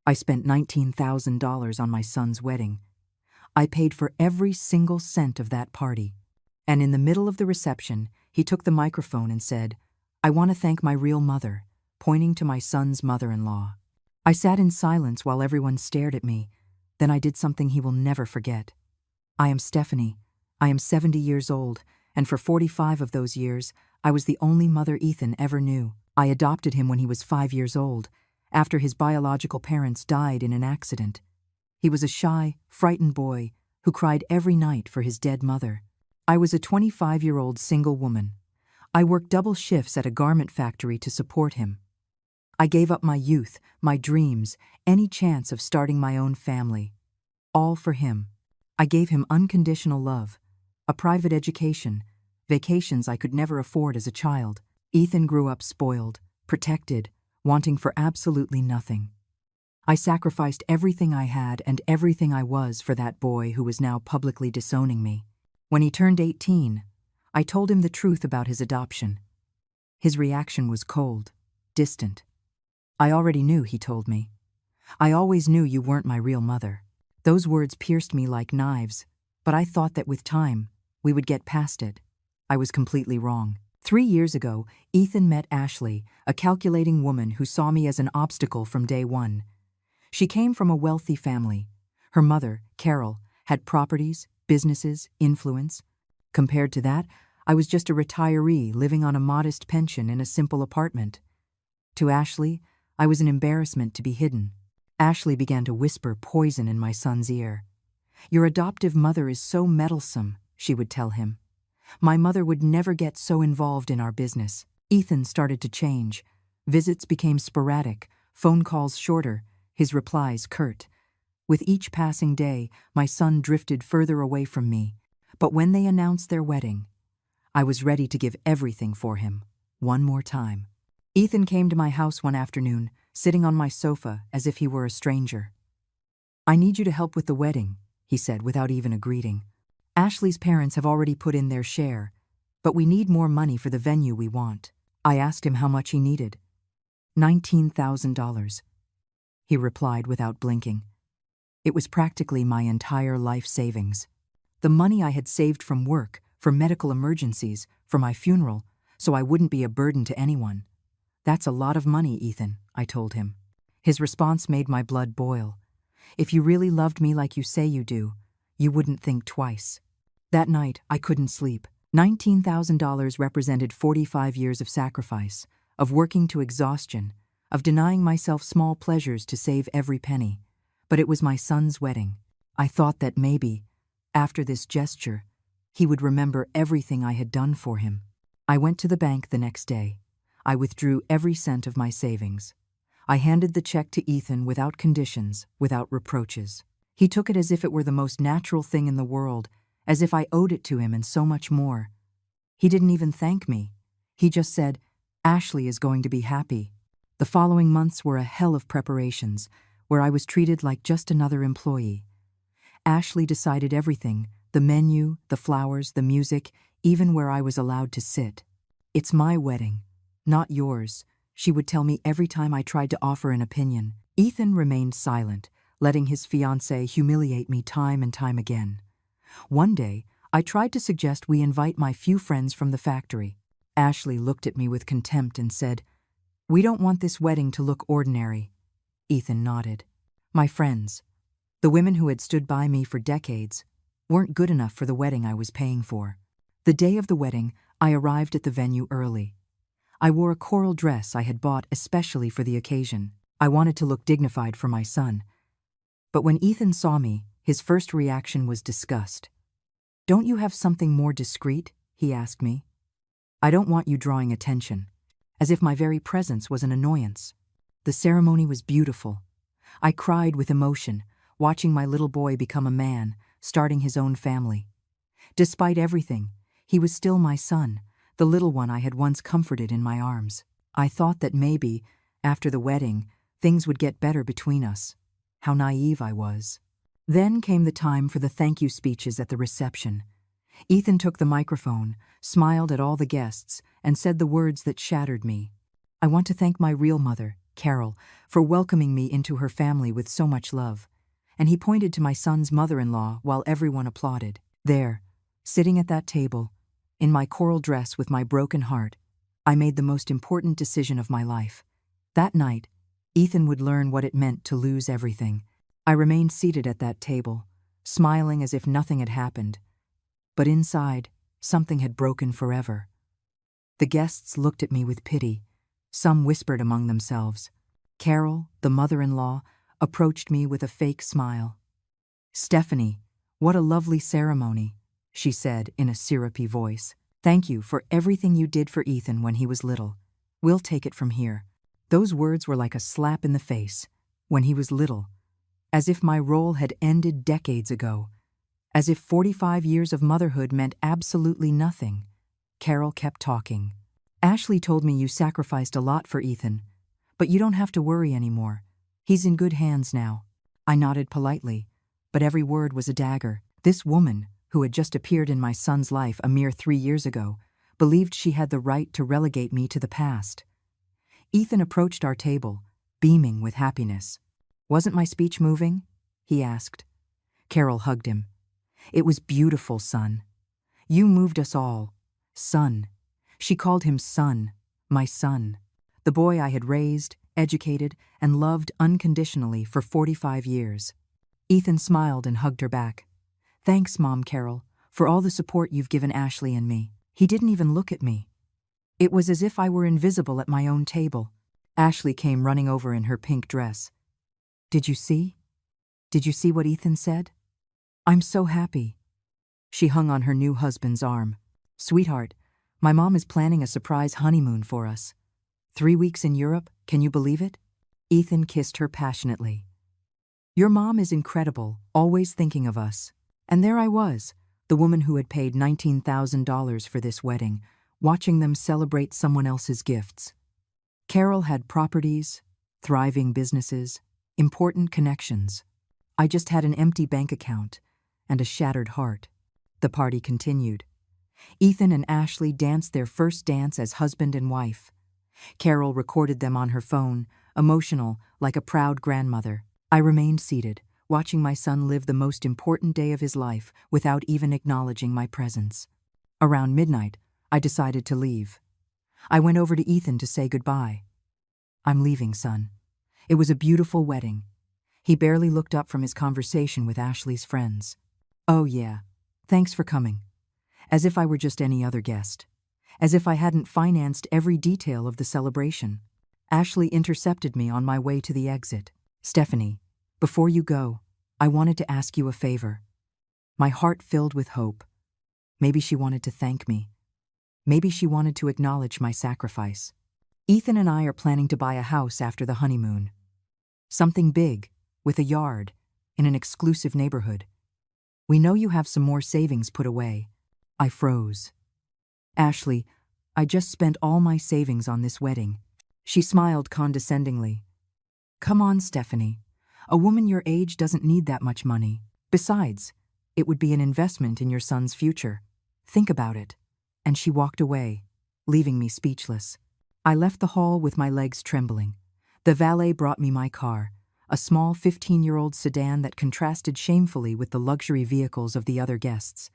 I spent $19,000 on my son's wedding. I paid for every single cent of that party. And in the middle of the reception, he took the microphone and said, "I want to thank my real mother," pointing to my son's mother-in-law. I sat in silence while everyone stared at me. Then I did something he will never forget. I am Stephanie. I am 70 years old, and for 45 of those years, I was the only mother Ethan ever knew. I adopted him when he was 5 years old, after his biological parents died in an accident. He was a shy, frightened boy who cried every night for his dead mother. I was a 25-year-old single woman. I worked double shifts at a garment factory to support him. I gave up my youth, my dreams, any chance of starting my own family. All for him. I gave him unconditional love, a private education, vacations I could never afford as a child. Ethan grew up spoiled, protected, wanting for absolutely nothing. I sacrificed everything I had and everything I was for that boy who was now publicly disowning me. When he turned 18, I told him the truth about his adoption. His reaction was cold, distant. "I already knew," he told me. "I always knew you weren't my real mother." Those words pierced me like knives, but I thought that with time, we would get past it. I was completely wrong. 3 years ago, Ethan met Ashley, a calculating woman who saw me as an obstacle from day one. She came from a wealthy family. Her mother, Carol, had properties, businesses, influence. Compared to that, I was just a retiree living on a modest pension in a simple apartment. To Ashley, I was an embarrassment to be hidden. Ashley began to whisper poison in my son's ear. "Your adoptive mother is so meddlesome," she would tell him. "My mother would never get so involved in our business." Ethan started to change. Visits became sporadic, phone calls shorter, his replies curt. With each passing day, my son drifted further away from me. But when they announced their wedding, I was ready to give everything for him, one more time. Ethan came to my house one afternoon, sitting on my sofa as if he were a stranger. "I need you to help with the wedding," he said without even a greeting. "Ashley's parents have already put in their share, but we need more money for the venue we want." I asked him how much he needed. $19,000. He replied without blinking. It was practically my entire life savings. The money I had saved from work, for medical emergencies, for my funeral, so I wouldn't be a burden to anyone. "That's a lot of money, Ethan," I told him. His response made my blood boil. "If you really loved me like you say you do, you wouldn't think twice." That night, I couldn't sleep. $19,000 represented 45 years of sacrifice, of working to exhaustion, of denying myself small pleasures to save every penny. But it was my son's wedding. I thought that maybe, after this gesture, he would remember everything I had done for him. I went to the bank the next day. I withdrew every cent of my savings. I handed the check to Ethan without conditions, without reproaches. He took it as if it were the most natural thing in the world, as if I owed it to him and so much more. He didn't even thank me. He just said, "Ashley is going to be happy." The following months were a hell of preparations, where I was treated like just another employee. Ashley decided everything, the menu, the flowers, the music, even where I was allowed to sit. "It's my wedding, not yours," she would tell me every time I tried to offer an opinion. Ethan remained silent, letting his fiancée humiliate me time and time again. One day, I tried to suggest we invite my few friends from the factory. Ashley looked at me with contempt and said, "We don't want this wedding to look ordinary." Ethan nodded. My friends, the women who had stood by me for decades, weren't good enough for the wedding I was paying for. The day of the wedding, I arrived at the venue early. I wore a coral dress I had bought especially for the occasion. I wanted to look dignified for my son. But when Ethan saw me, his first reaction was disgust. "Don't you have something more discreet?" he asked me. "I don't want you drawing attention," as if my very presence was an annoyance. The ceremony was beautiful. I cried with emotion, watching my little boy become a man, starting his own family. Despite everything, he was still my son, the little one I had once comforted in my arms. I thought that maybe, after the wedding, things would get better between us. How naive I was. Then came the time for the thank you speeches at the reception. Ethan took the microphone, smiled at all the guests, and said the words that shattered me. "I want to thank my real mother, Carol, for welcoming me into her family with so much love. And he pointed to my son's mother-in-law while everyone applauded. There, sitting at that table, in my coral dress with my broken heart, I made the most important decision of my life. That night, Ethan would learn what it meant to lose everything. I remained seated at that table, smiling as if nothing had happened. But inside, something had broken forever. The guests looked at me with pity. Some whispered among themselves. Carol, the mother-in-law, approached me with a fake smile. "Stephanie, what a lovely ceremony," she said in a syrupy voice. "Thank you for everything you did for Ethan when he was little. We'll take it from here." Those words were like a slap in the face. When he was little. As if my role had ended decades ago. As if 45 years of motherhood meant absolutely nothing. Carol kept talking. "Ashley told me you sacrificed a lot for Ethan, but you don't have to worry anymore. He's in good hands now." I nodded politely, but every word was a dagger. This woman, who had just appeared in my son's life a mere 3 years ago, believed she had the right to relegate me to the past. Ethan approached our table, beaming with happiness. "Wasn't my speech moving?" he asked. Carol hugged him. "It was beautiful, son. You moved us all. Son." She called him son, my son, the boy I had raised, educated, and loved unconditionally for 45 years. Ethan smiled and hugged her back. "Thanks, Mom Carol, for all the support you've given Ashley and me." He didn't even look at me. It was as if I were invisible at my own table. Ashley came running over in her pink dress. Did you see? Did you see what Ethan said? I'm so happy." She hung on her new husband's arm. "Sweetheart, my mom is planning a surprise honeymoon for us. 3 weeks in Europe, can you believe it?" Ethan kissed her passionately. "Your mom is incredible, always thinking of us." And there I was, the woman who had paid $19,000 for this wedding, watching them celebrate someone else's gifts. Carol had properties, thriving businesses, important connections. I just had an empty bank account and a shattered heart. The party continued. Ethan and Ashley danced their first dance as husband and wife. Carol recorded them on her phone, emotional like a proud grandmother. I remained seated, watching my son live the most important day of his life without even acknowledging my presence. Around midnight, I decided to leave. I went over to Ethan to say goodbye. "I'm leaving, son. It was a beautiful wedding." He barely looked up from his conversation with Ashley's friends. "Oh yeah, thanks for coming." As if I were just any other guest. As if I hadn't financed every detail of the celebration. Ashley intercepted me on my way to the exit. "Stephanie, before you go, I wanted to ask you a favor." My heart filled with hope. Maybe she wanted to thank me. Maybe she wanted to acknowledge my sacrifice. "Ethan and I are planning to buy a house after the honeymoon. Something big, with a yard, in an exclusive neighborhood. We know you have some more savings put away." I froze. "Ashley, I just spent all my savings on this wedding." She smiled condescendingly. "Come on, Stephanie. A woman your age doesn't need that much money. Besides, it would be an investment in your son's future. Think about it." And she walked away, leaving me speechless. I left the hall with my legs trembling. The valet brought me my car, a small 15-year-old sedan that contrasted shamefully with the luxury vehicles of the other guests.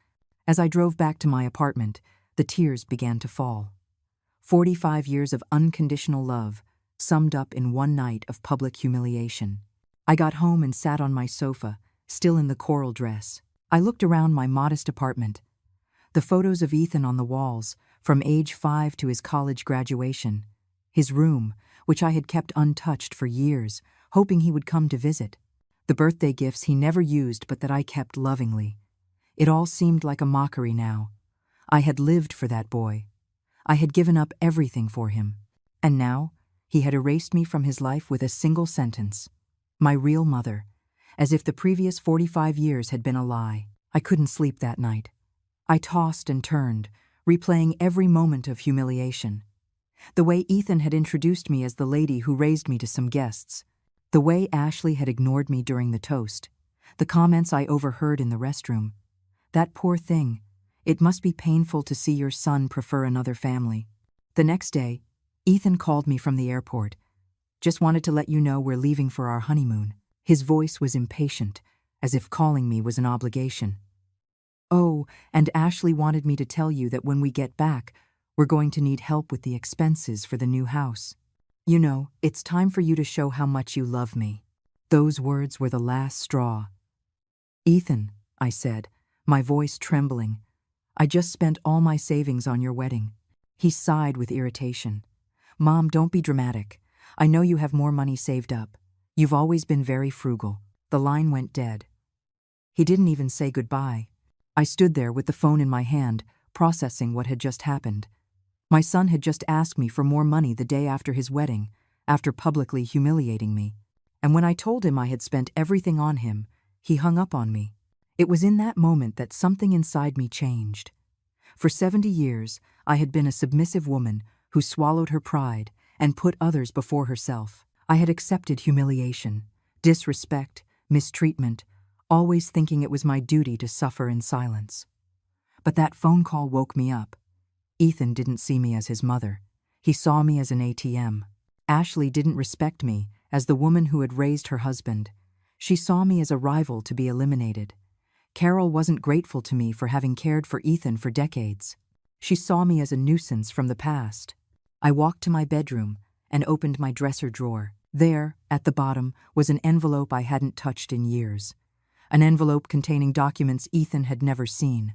As I drove back to my apartment, the tears began to fall. 45 years of unconditional love, summed up in one night of public humiliation. I got home and sat on my sofa, still in the coral dress. I looked around my modest apartment. The photos of Ethan on the walls, from age 5 to his college graduation. His room, which I had kept untouched for years, hoping he would come to visit. The birthday gifts he never used but that I kept lovingly. It all seemed like a mockery now. I had lived for that boy. I had given up everything for him. And now, he had erased me from his life with a single sentence. My real mother, as if the previous 45 years had been a lie. I couldn't sleep that night. I tossed and turned, replaying every moment of humiliation. The way Ethan had introduced me as the lady who raised me to some guests. The way Ashley had ignored me during the toast. The comments I overheard in the restroom. That poor thing. It must be painful to see your son prefer another family. The next day, Ethan called me from the airport. Just wanted to let you know we're leaving for our honeymoon. His voice was impatient, as if calling me was an obligation. Oh, and Ashley wanted me to tell you that when we get back, we're going to need help with the expenses for the new house. You know, it's time for you to show how much you love me. Those words were the last straw. Ethan, I said, my voice trembling, I just spent all my savings on your wedding. He sighed with irritation. Mom, don't be dramatic. I know you have more money saved up. You've always been very frugal. The line went dead. He didn't even say goodbye. I stood there with the phone in my hand, processing what had just happened. My son had just asked me for more money the day after his wedding, after publicly humiliating me. And when I told him I had spent everything on him, he hung up on me. It was in that moment that something inside me changed. For 70 years, I had been a submissive woman who swallowed her pride and put others before herself. I had accepted humiliation, disrespect, mistreatment, always thinking it was my duty to suffer in silence. But that phone call woke me up. Ethan didn't see me as his mother. He saw me as an ATM. Ashley didn't respect me as the woman who had raised her husband. She saw me as a rival to be eliminated. Carol wasn't grateful to me for having cared for Ethan for decades. She saw me as a nuisance from the past. I walked to my bedroom and opened my dresser drawer. There, at the bottom, was an envelope I hadn't touched in years. An envelope containing documents Ethan had never seen.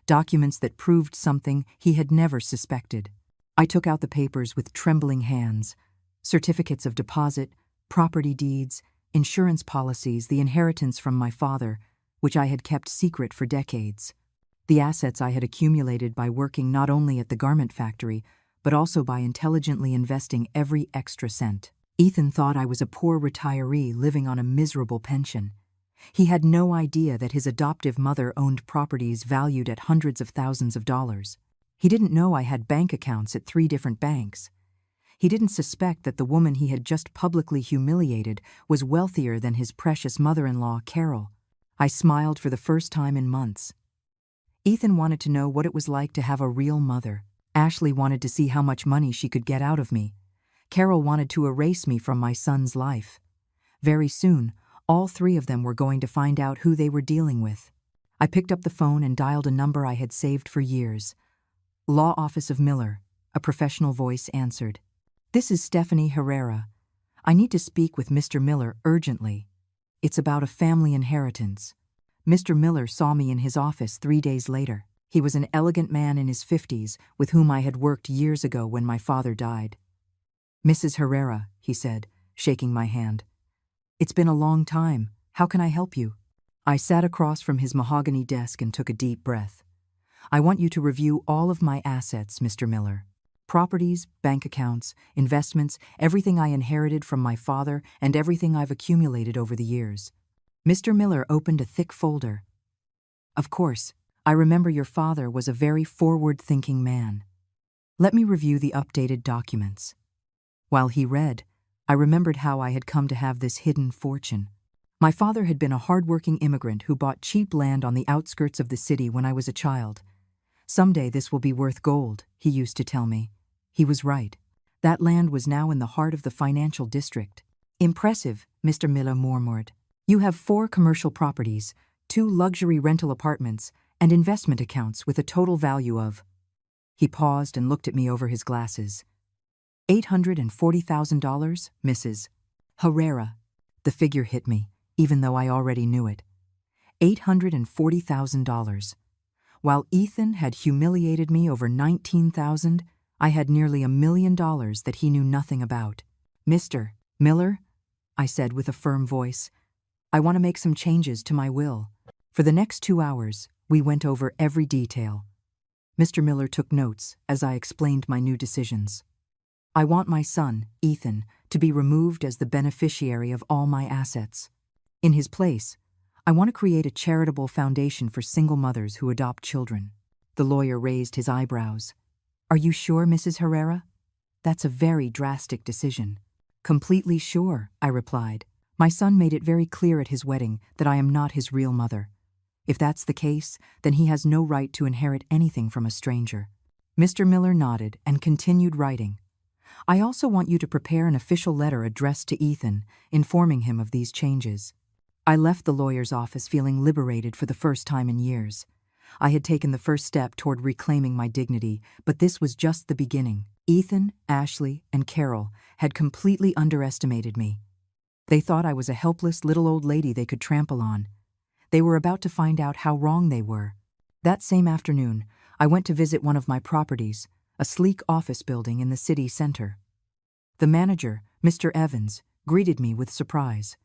Documents that proved something he had never suspected. I took out the papers with trembling hands. Certificates of deposit, property deeds, insurance policies, the inheritance from my father, which I had kept secret for decades. The assets I had accumulated by working not only at the garment factory, but also by intelligently investing every extra cent. Ethan thought I was a poor retiree living on a miserable pension. He had no idea that his adoptive mother owned properties valued at hundreds of thousands of dollars. He didn't know I had bank accounts at 3 different banks. He didn't suspect that the woman he had just publicly humiliated was wealthier than his precious mother-in-law, Carol. I smiled for the first time in months. Ethan wanted to know what it was like to have a real mother. Ashley wanted to see how much money she could get out of me. Carol wanted to erase me from my son's life. Very soon, all 3 of them were going to find out who they were dealing with. I picked up the phone and dialed a number I had saved for years. Law Office of Miller, a professional voice answered. This is Stephanie Herrera. I need to speak with Mr. Miller urgently. It's about a family inheritance. Mr. Miller saw me in his office 3 days later. He was an elegant man in his 50s with whom I had worked years ago when my father died. Mrs. Herrera, he said, shaking my hand. It's been a long time. How can I help you? I sat across from his mahogany desk and took a deep breath. I want you to review all of my assets, Mr. Miller. Properties, bank accounts, investments, everything I inherited from my father and everything I've accumulated over the years. Mr. Miller opened a thick folder. Of course, I remember your father was a very forward-thinking man. Let me review the updated documents. While he read, I remembered how I had come to have this hidden fortune. My father had been a hard-working immigrant who bought cheap land on the outskirts of the city when I was a child. Someday this will be worth gold, he used to tell me. He was right. That land was now in the heart of the financial district. Impressive, Mr. Miller murmured. You have 4 commercial properties, 2 luxury rental apartments, and investment accounts with a total value of... He paused and looked at me over his glasses. $840,000, Mrs. Herrera. The figure hit me, even though I already knew it. $840,000. While Ethan had humiliated me over $19,000, I had nearly $1 million that he knew nothing about. Mr. Miller, I said with a firm voice, I want to make some changes to my will. For the next 2 hours, we went over every detail. Mr. Miller took notes as I explained my new decisions. I want my son, Ethan, to be removed as the beneficiary of all my assets. In his place, I want to create a charitable foundation for single mothers who adopt children. The lawyer raised his eyebrows. Are you sure, Mrs. Herrera? That's a very drastic decision. Completely sure, I replied. My son made it very clear at his wedding that I am not his real mother. If that's the case, then he has no right to inherit anything from a stranger. Mr. Miller nodded and continued writing. I also want you to prepare an official letter addressed to Ethan, informing him of these changes. I left the lawyer's office feeling liberated for the first time in years. I had taken the first step toward reclaiming my dignity, but this was just the beginning. Ethan, Ashley, and Carol had completely underestimated me. They thought I was a helpless little old lady they could trample on. They were about to find out how wrong they were. That same afternoon, I went to visit one of my properties, a sleek office building in the city center. The manager, Mr. Evans, greeted me with surprise.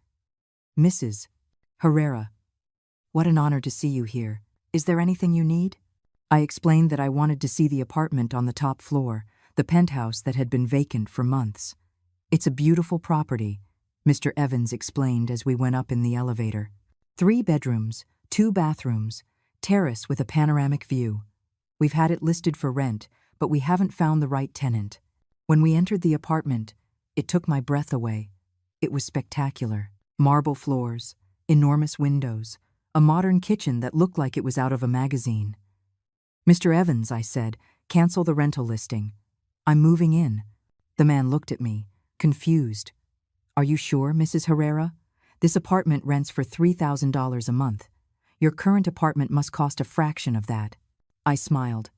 "Mrs. Herrera, what an honor to see you here. Is there anything you need?" I explained that I wanted to see the apartment on the top floor, the penthouse that had been vacant for months. "It's a beautiful property," Mr. Evans explained as we went up in the elevator. 3 bedrooms, 2 bathrooms, terrace with a panoramic view. We've had it listed for rent, but we haven't found the right tenant. When we entered the apartment, it took my breath away. It was spectacular. Marble floors, enormous windows, a modern kitchen that looked like it was out of a magazine. "Mr. Evans," I said, "cancel the rental listing. I'm moving in." The man looked at me, confused. "Are you sure, Mrs. Herrera? This apartment rents for $3,000 a month. Your current apartment must cost a fraction of that." I smiled.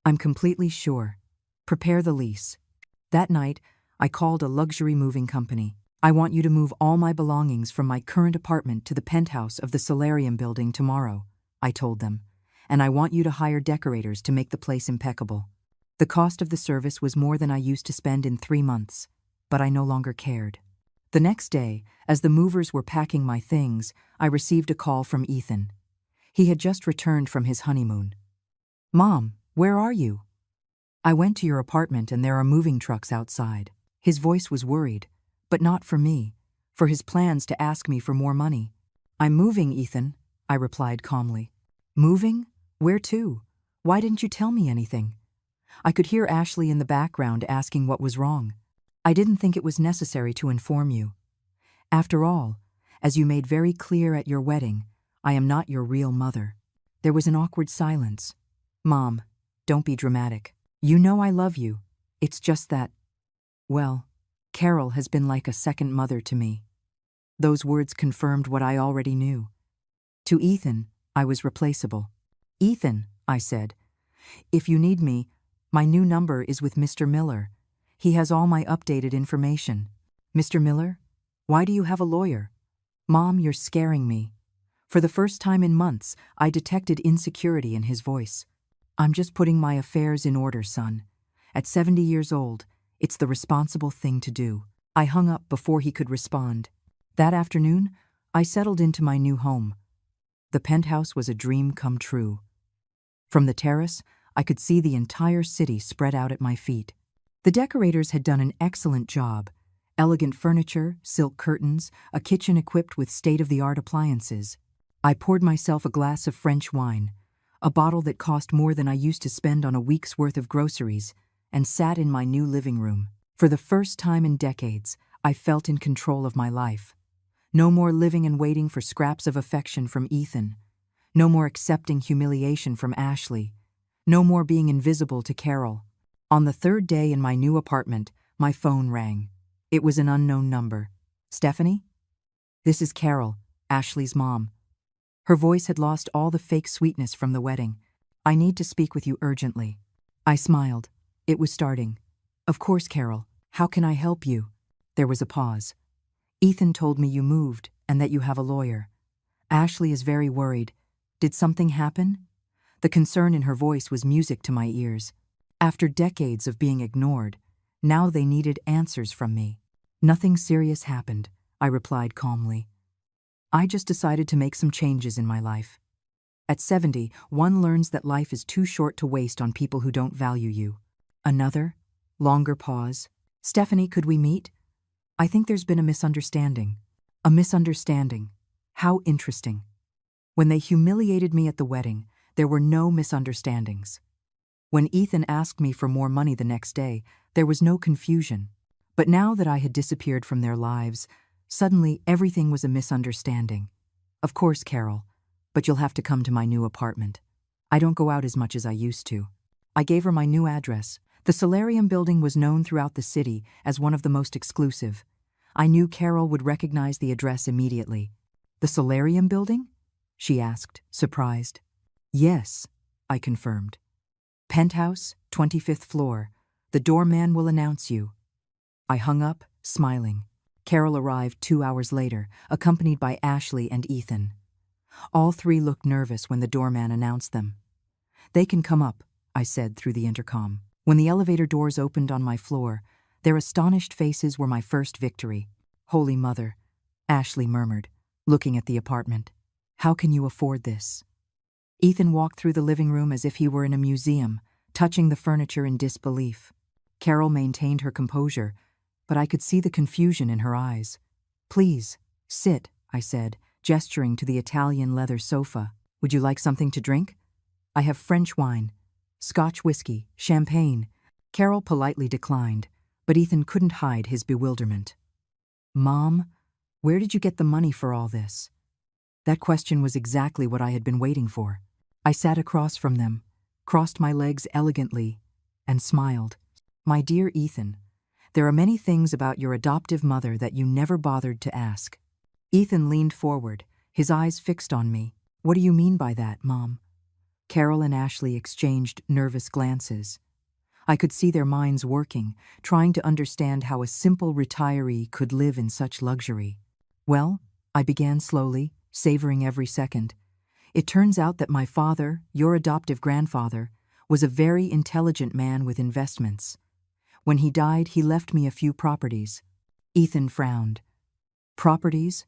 "I'm completely sure. Prepare the lease." That night, I called a luxury moving company. "I want you to move all my belongings from my current apartment to the penthouse of the solarium building tomorrow," I told them, "and I want you to hire decorators to make the place impeccable." The cost of the service was more than I used to spend in 3 months, but I no longer cared. The next day, as the movers were packing my things, I received a call from Ethan. He had just returned from his honeymoon. "Mom, where are you?" "I went to your apartment and there are moving trucks outside." His voice was worried, but not for me, for his plans to ask me for more money. "I'm moving, Ethan," I replied calmly. "Moving? Where to? Why didn't you tell me anything?" I could hear Ashley in the background asking what was wrong. "I didn't think it was necessary to inform you. After all, as you made very clear at your wedding, I am not your real mother." There was an awkward silence. "Mom, don't be dramatic. You know I love you. It's just that, well, Carol has been like a second mother to me." Those words confirmed what I already knew. To Ethan, I was replaceable. "Ethan," I said, "if you need me, my new number is with Mr. Miller. He has all my updated information." "Mr. Miller? Why do you have a lawyer?" "Mom, you're scaring me." For the first time in months, I detected insecurity in his voice. "I'm just putting my affairs in order, son. At 70 years old, it's the responsible thing to do." I hung up before he could respond. That afternoon, I settled into my new home. The penthouse was a dream come true. From the terrace, I could see the entire city spread out at my feet. The decorators had done an excellent job. Elegant furniture, silk curtains, a kitchen equipped with state-of-the-art appliances. I poured myself a glass of French wine, a bottle that cost more than I used to spend on a week's worth of groceries, and sat in my new living room. For the first time in decades, I felt in control of my life. No more living and waiting for scraps of affection from Ethan. No more accepting humiliation from Ashley. No more being invisible to Carol. On the 3rd day in my new apartment, my phone rang. It was an unknown number. "Stephanie?" "This is Carol, Ashley's mom." Her voice had lost all the fake sweetness from the wedding. "I need to speak with you urgently." I smiled. It was starting. "Of course, Carol. How can I help you?" There was a pause. "Ethan told me you moved and that you have a lawyer. Ashley is very worried. Did something happen?" The concern in her voice was music to my ears. After decades of being ignored, now they needed answers from me. "Nothing serious happened," I replied calmly. "I just decided to make some changes in my life. At 70, one learns that life is too short to waste on people who don't value you." Another, longer pause. "Stephanie, could we meet? I think there's been a misunderstanding." "A misunderstanding? How interesting." When they humiliated me at the wedding, there were no misunderstandings. When Ethan asked me for more money the next day, there was no confusion. But now that I had disappeared from their lives, suddenly everything was a misunderstanding. "Of course, Carol, but you'll have to come to my new apartment. I don't go out as much as I used to." I gave her my new address, The solarium building was known throughout the city as one of the most exclusive. I knew Carol would recognize the address immediately. "The solarium building?" she asked, surprised. "Yes," I confirmed. "Penthouse, 25th floor. The doorman will announce you." I hung up, smiling. Carol arrived 2 hours later, accompanied by Ashley and Ethan. All three looked nervous when the doorman announced them. "They can come up," I said through the intercom. When the elevator doors opened on my floor, their astonished faces were my first victory. "Holy Mother," Ashley murmured, looking at the apartment. "How can you afford this?" Ethan walked through the living room as if he were in a museum, touching the furniture in disbelief. Carol maintained her composure, but I could see the confusion in her eyes. "Please, sit," I said, gesturing to the Italian leather sofa. "Would you like something to drink? I have French wine, Scotch whiskey, champagne." Carol politely declined, but Ethan couldn't hide his bewilderment. "Mom, where did you get the money for all this?" That question was exactly what I had been waiting for. I sat across from them, crossed my legs elegantly, and smiled. "My dear Ethan, there are many things about your adoptive mother that you never bothered to ask." Ethan leaned forward, his eyes fixed on me. "What do you mean by that, Mom?" Carol and Ashley exchanged nervous glances. I could see their minds working, trying to understand how a simple retiree could live in such luxury. "Well," I began slowly, savoring every second, "it turns out that my father, your adoptive grandfather, was a very intelligent man with investments. When he died, he left me a few properties." Ethan frowned. "Properties?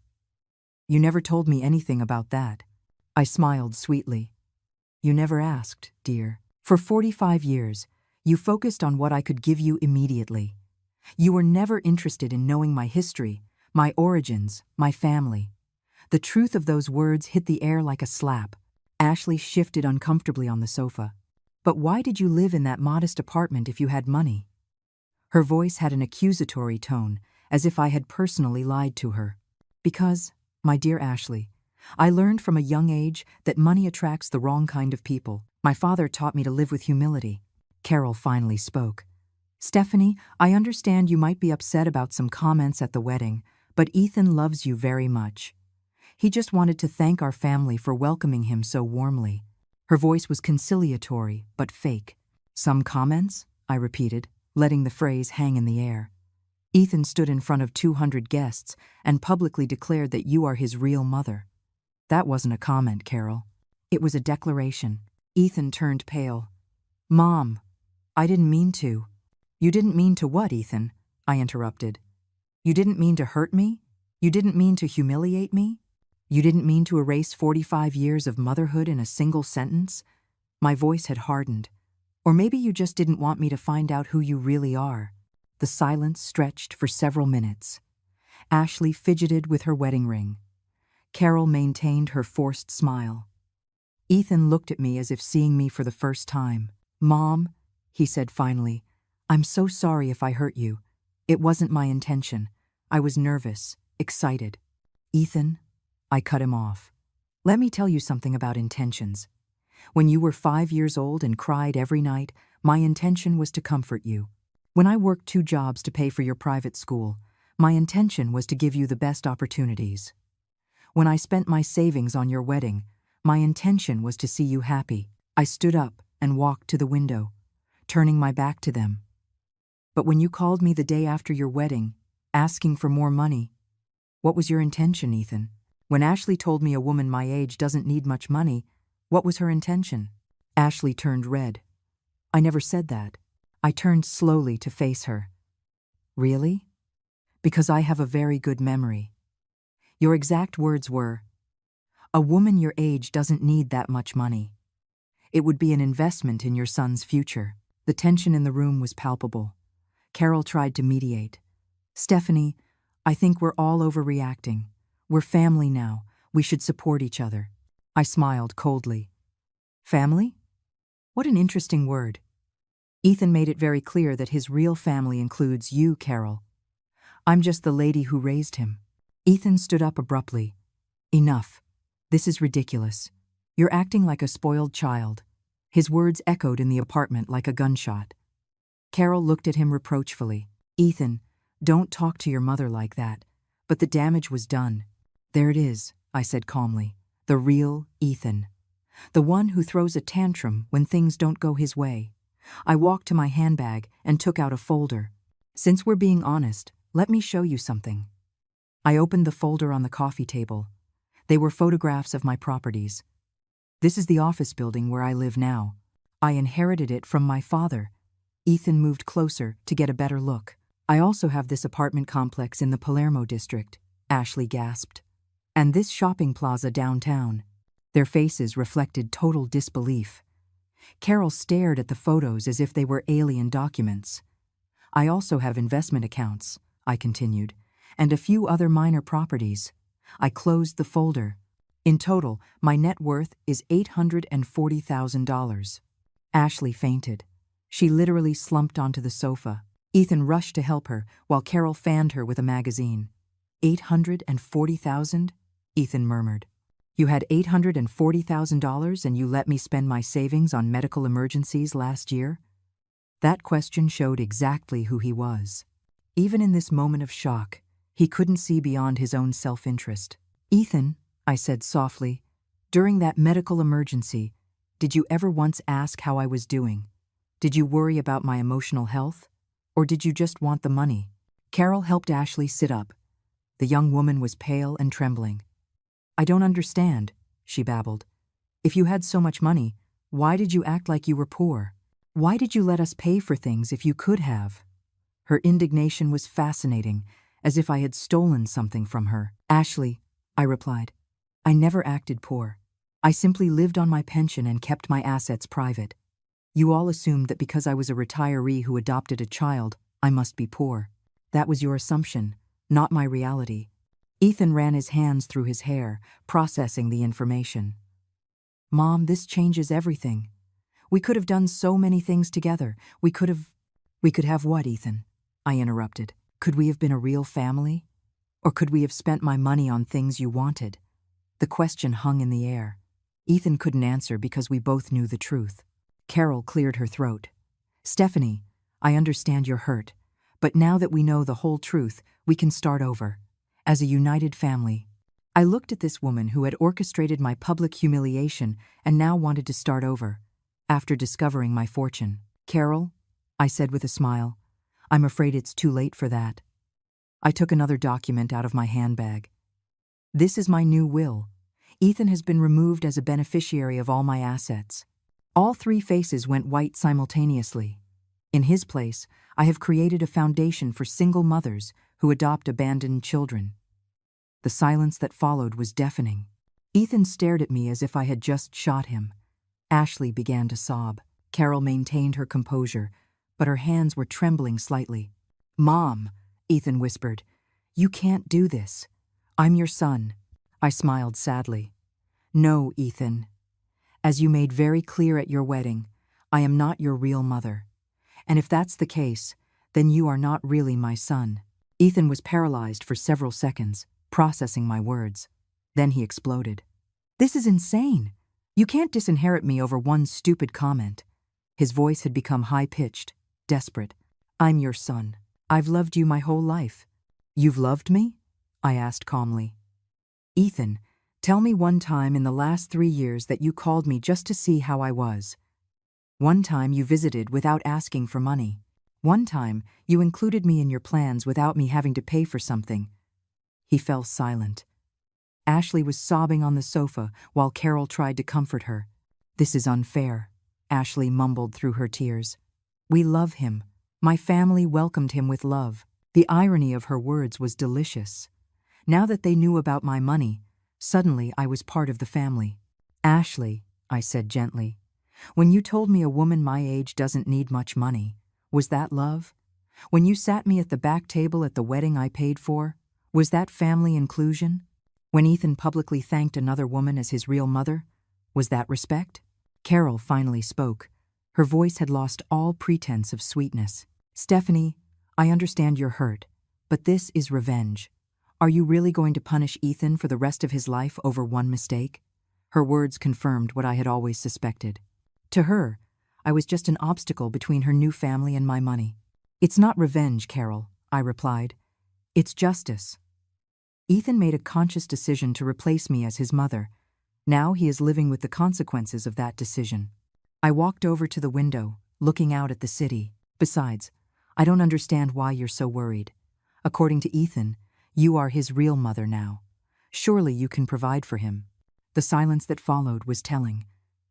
You never told me anything about that." I smiled sweetly. "You never asked, dear. For 45 years, you focused on what I could give you immediately. You were never interested in knowing my history, my origins, my family." The truth of those words hit the air like a slap. Ashley shifted uncomfortably on the sofa. "But why did you live in that modest apartment if you had money?" Her voice had an accusatory tone, as if I had personally lied to her. "Because, my dear Ashley, I learned from a young age that money attracts the wrong kind of people. My father taught me to live with humility." Carol finally spoke. "Stephanie, I understand you might be upset about some comments at the wedding, but Ethan loves you very much. He just wanted to thank our family for welcoming him so warmly." Her voice was conciliatory, but fake. "Some comments?" I repeated, letting the phrase hang in the air. "Ethan stood in front of 200 guests and publicly declared that you are his real mother." That wasn't a comment, Carol. It was a declaration. Ethan turned pale. "Mom, I didn't mean to." "You didn't mean to what, Ethan?" I interrupted. "You didn't mean to hurt me? You didn't mean to humiliate me? You didn't mean to erase 45 years of motherhood in a single sentence?" My voice had hardened. "Or maybe you just didn't want me to find out who you really are." The silence stretched for several minutes. Ashley fidgeted with her wedding ring. Carol maintained her forced smile. Ethan looked at me as if seeing me for the first time. "Mom," he said finally, "I'm so sorry if I hurt you. It wasn't my intention. I was nervous, excited." "Ethan," I cut him off. "Let me tell you something about intentions. When you were 5 years old and cried every night, my intention was to comfort you. When I worked 2 jobs to pay for your private school, my intention was to give you the best opportunities. When I spent my savings on your wedding, my intention was to see you happy." I stood up and walked to the window, turning my back to them. "But when you called me the day after your wedding, asking for more money, what was your intention, Ethan? When Ashley told me a woman my age doesn't need much money, what was her intention?" Ashley turned red. "I never said that." I turned slowly to face her. "Really? Because I have a very good memory. Your exact words were, 'A woman your age doesn't need that much money. It would be an investment in your son's future.'" The tension in the room was palpable. Carol tried to mediate. "Stephanie, I think we're all overreacting. We're family now. We should support each other." I smiled coldly. "Family? What an interesting word." Ethan made it very clear that his real family includes you, Carol. I'm just the lady who raised him. Ethan stood up abruptly. "Enough. This is ridiculous. You're acting like a spoiled child." His words echoed in the apartment like a gunshot. Carol looked at him reproachfully. Ethan, don't talk to your mother like that. But the damage was done. There it is, I said calmly. The real Ethan. The one who throws a tantrum when things don't go his way. I walked to my handbag and took out a folder. Since we're being honest, let me show you something. I opened the folder on the coffee table. They were photographs of my properties. This is the office building where I live now. I inherited it from my father. Ethan moved closer to get a better look. I also have this apartment complex in the Palermo district, Ashley gasped. And this shopping plaza downtown. Their faces reflected total disbelief. Carol stared at the photos as if they were alien documents. I also have investment accounts, I continued, and a few other minor properties. I closed the folder. In total, my net worth is $840,000. Ashley fainted. She literally slumped onto the sofa. Ethan rushed to help her while Carol fanned her with a magazine. $840,000? Ethan murmured. You had $840,000 and you let me spend my savings on medical emergencies last year? That question showed exactly who he was. Even in this moment of shock, he couldn't see beyond his own self-interest. Ethan, I said softly, during that medical emergency, did you ever once ask how I was doing? Did you worry about my emotional health? Or did you just want the money? Carol helped Ashley sit up. The young woman was pale and trembling. I don't understand, she babbled. If you had so much money, why did you act like you were poor? Why did you let us pay for things if you could have? Her indignation was fascinating, as if I had stolen something from her. Ashley, I replied, I never acted poor. I simply lived on my pension and kept my assets private. You all assumed that because I was a retiree who adopted a child, I must be poor. That was your assumption, not my reality. Ethan ran his hands through his hair, processing the information. Mom, this changes everything. We could have done so many things together. We could have what, Ethan? I interrupted. Could we have been a real family? Or could we have spent my money on things you wanted? The question hung in the air. Ethan couldn't answer because we both knew the truth. Carol cleared her throat. Stephanie, I understand you're hurt, but now that we know the whole truth, we can start over. As a united family. I looked at this woman who had orchestrated my public humiliation and now wanted to start over, after discovering my fortune. Carol, I said with a smile, I'm afraid it's too late for that. I took another document out of my handbag. This is my new will. Ethan has been removed as a beneficiary of all my assets. All three faces went white simultaneously. In his place, I have created a foundation for single mothers who adopt abandoned children. The silence that followed was deafening. Ethan stared at me as if I had just shot him. Ashley began to sob. Carol maintained her composure, but her hands were trembling slightly. Mom, Ethan whispered, you can't do this. I'm your son. I smiled sadly. No, Ethan. As you made very clear at your wedding, I am not your real mother. And if that's the case, then you are not really my son. Ethan was paralyzed for several seconds, processing my words. Then he exploded. This is insane. You can't disinherit me over one stupid comment. His voice had become high-pitched, desperate. I'm your son. I've loved you my whole life. You've loved me? I asked calmly. Ethan, tell me one time in the last 3 years that you called me just to see how I was. One time you visited without asking for money. One time you included me in your plans without me having to pay for something. He fell silent. Ashley was sobbing on the sofa while Carol tried to comfort her. This is unfair, Ashley mumbled through her tears. We love him. My family welcomed him with love. The irony of her words was delicious. Now that they knew about my money, suddenly I was part of the family. Ashley, I said gently, when you told me a woman my age doesn't need much money, was that love? When you sat me at the back table at the wedding I paid for, was that family inclusion? When Ethan publicly thanked another woman as his real mother, was that respect? Carol finally spoke. Her voice had lost all pretense of sweetness. Stephanie, I understand you're hurt, but this is revenge. Are you really going to punish Ethan for the rest of his life over one mistake? Her words confirmed what I had always suspected. To her, I was just an obstacle between her new family and my money. It's not revenge, Carol, I replied. It's justice. Ethan made a conscious decision to replace me as his mother. Now he is living with the consequences of that decision. I walked over to the window, looking out at the city. Besides, I don't understand why you're so worried. According to Ethan, you are his real mother now. Surely you can provide for him. The silence that followed was telling.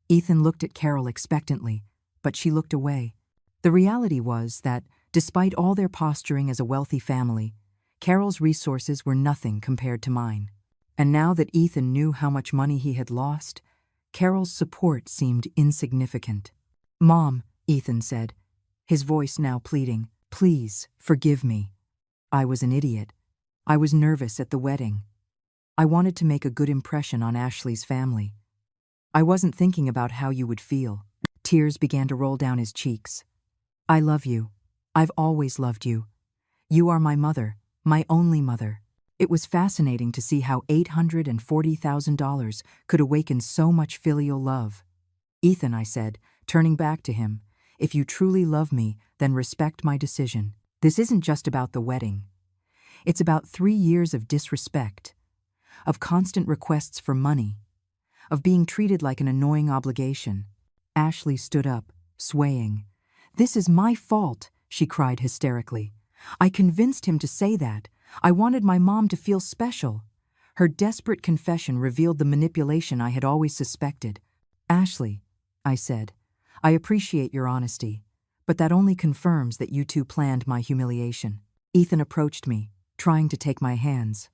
Ethan looked at Carol expectantly, but she looked away. The reality was that, despite all their posturing as a wealthy family, Carol's resources were nothing compared to mine. And now that Ethan knew how much money he had lost, Carol's support seemed insignificant. Mom, Ethan said, his voice now pleading, please, forgive me. I was an idiot. I was nervous at the wedding. I wanted to make a good impression on Ashley's family. I wasn't thinking about how you would feel. Tears began to roll down his cheeks. I love you. I've always loved you. You are my mother, my only mother. It was fascinating to see how $840,000 could awaken so much filial love. Ethan, I said, turning back to him, if you truly love me, then respect my decision. This isn't just about the wedding. It's about 3 years of disrespect, of constant requests for money, of being treated like an annoying obligation. Ashley stood up, swaying. This is my fault, she cried hysterically. I convinced him to say that. I wanted my mom to feel special. Her desperate confession revealed the manipulation I had always suspected. Ashley, I said, I appreciate your honesty, but that only confirms that you two planned my humiliation. Ethan approached me, trying to take my hands.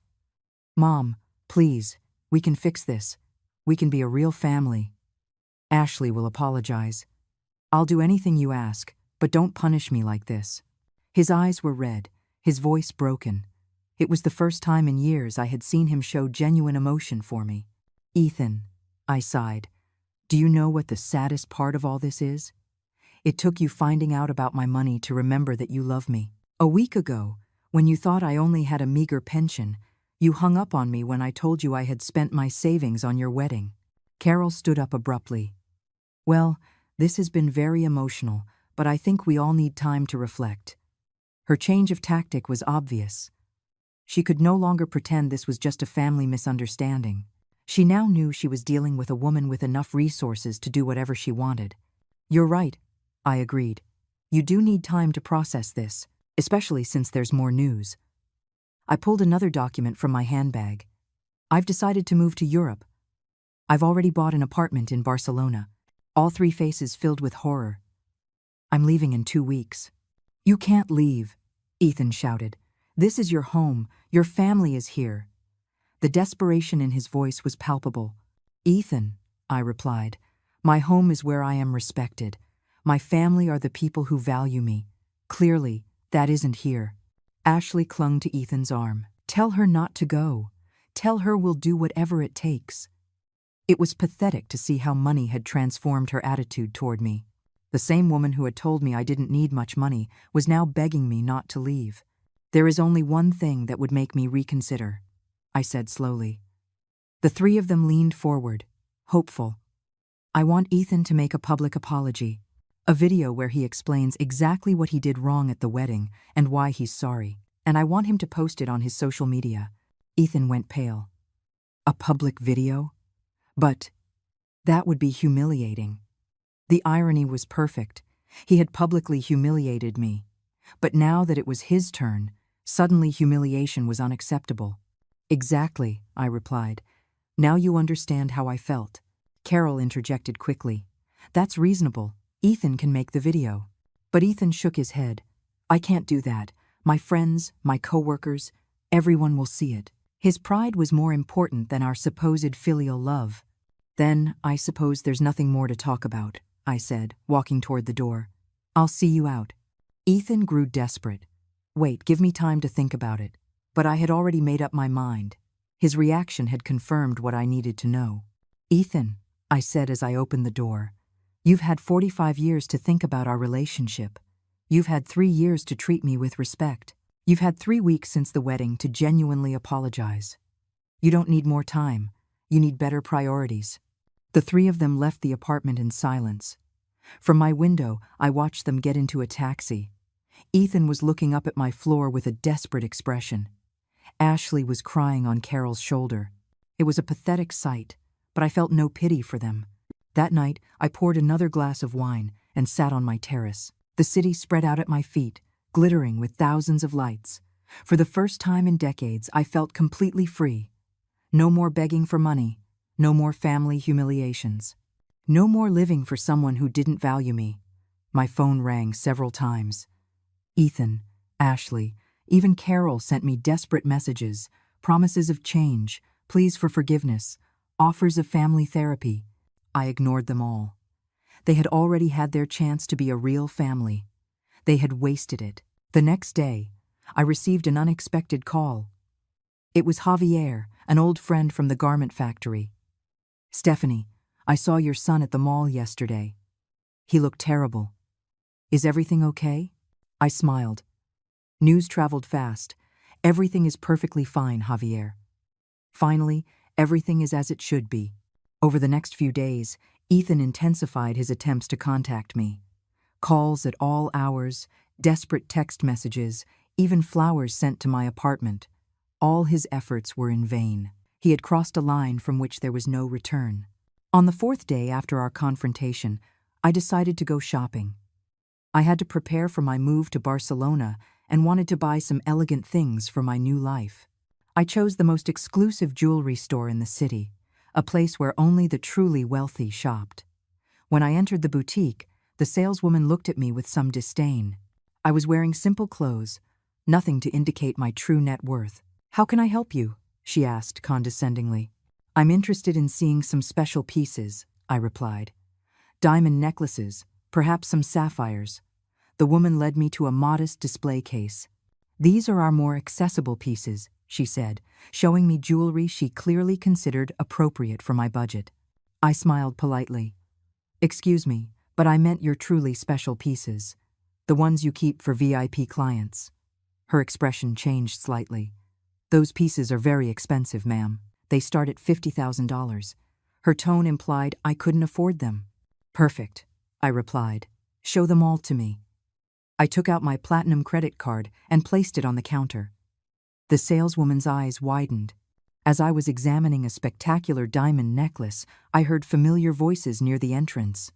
Mom, please, we can fix this. We can be a real family. Ashley will apologize. I'll do anything you ask, but don't punish me like this. His eyes were red, his voice broken. It was the first time in years I had seen him show genuine emotion for me. Ethan, I sighed, do you know what the saddest part of all this is? It took you finding out about my money to remember that you love me. A week ago, when you thought I only had a meager pension, you hung up on me when I told you I had spent my savings on your wedding. Carol stood up abruptly. Well, this has been very emotional, but I think we all need time to reflect. Her change of tactic was obvious. She could no longer pretend this was just a family misunderstanding. She now knew she was dealing with a woman with enough resources to do whatever she wanted. You're right, I agreed. You do need time to process this, especially since there's more news. I pulled another document from my handbag. I've decided to move to Europe. I've already bought an apartment in Barcelona. All 3 faces filled with horror. I'm leaving in 2 weeks. You can't leave, Ethan shouted. This is your home. Your family is here. The desperation in his voice was palpable. Ethan, I replied, my home is where I am respected. My family are the people who value me. Clearly, that isn't here. Ashley clung to Ethan's arm. Tell her not to go. Tell her we'll do whatever it takes. It was pathetic to see how money had transformed her attitude toward me. The same woman who had told me I didn't need much money was now begging me not to leave. There is only one thing that would make me reconsider, I said slowly. The 3 of them leaned forward, hopeful. I want Ethan to make a public apology, a video where he explains exactly what he did wrong at the wedding and why he's sorry, and I want him to post it on his social media. Ethan went pale. A public video? But that would be humiliating. The irony was perfect. He had publicly humiliated me. But now that it was his turn, suddenly humiliation was unacceptable. Exactly, I replied. Now you understand how I felt. Carol interjected quickly. That's reasonable. Ethan can make the video. But Ethan shook his head. I can't do that. My friends, my coworkers, everyone will see it. His pride was more important than our supposed filial love. Then, I suppose there's nothing more to talk about, I said, walking toward the door. I'll see you out. Ethan grew desperate. Wait, give me time to think about it. But I had already made up my mind. His reaction had confirmed what I needed to know. Ethan, I said as I opened the door, you've had 45 years to think about our relationship. You've had 3 years to treat me with respect. You've had 3 weeks since the wedding to genuinely apologize. You don't need more time. You need better priorities. The 3 of them left the apartment in silence. From my window, I watched them get into a taxi. Ethan was looking up at my floor with a desperate expression. Ashley was crying on Carol's shoulder. It was a pathetic sight, but I felt no pity for them. That night, I poured another glass of wine and sat on my terrace. The city spread out at my feet, glittering with thousands of lights. For the first time in decades, I felt completely free. No more begging for money, no more family humiliations. No more living for someone who didn't value me. My phone rang several times. Ethan, Ashley, even Carol sent me desperate messages, promises of change, pleas for forgiveness, offers of family therapy. I ignored them all. They had already had their chance to be a real family. They had wasted it. The next day, I received an unexpected call. It was Javier, an old friend from the garment factory. "Stephanie, I saw your son at the mall yesterday. He looked terrible. Is everything okay?" I smiled. News traveled fast. "Everything is perfectly fine, Javier." Finally, everything is as it should be. Over the next few days, Ethan intensified his attempts to contact me. Calls at all hours, desperate text messages, even flowers sent to my apartment. All his efforts were in vain. He had crossed a line from which there was no return. On the fourth day after our confrontation, I decided to go shopping. I had to prepare for my move to Barcelona and wanted to buy some elegant things for my new life. I chose the most exclusive jewelry store in the city, a place where only the truly wealthy shopped. When I entered the boutique, the saleswoman looked at me with some disdain. I was wearing simple clothes, nothing to indicate my true net worth. "How can I help you?" she asked condescendingly. "I'm interested in seeing some special pieces," I replied. "Diamond necklaces, perhaps some sapphires." The woman led me to a modest display case. "These are our more accessible pieces," she said, showing me jewelry she clearly considered appropriate for my budget. I smiled politely. "Excuse me, but I meant your truly special pieces, the ones you keep for VIP clients." Her expression changed slightly. "Those pieces are very expensive, ma'am. They start at $50,000. Her tone implied I couldn't afford them. "Perfect," I replied. "Show them all to me." I took out my platinum credit card and placed it on the counter. The saleswoman's eyes widened. As I was examining a spectacular diamond necklace, I heard familiar voices near the entrance.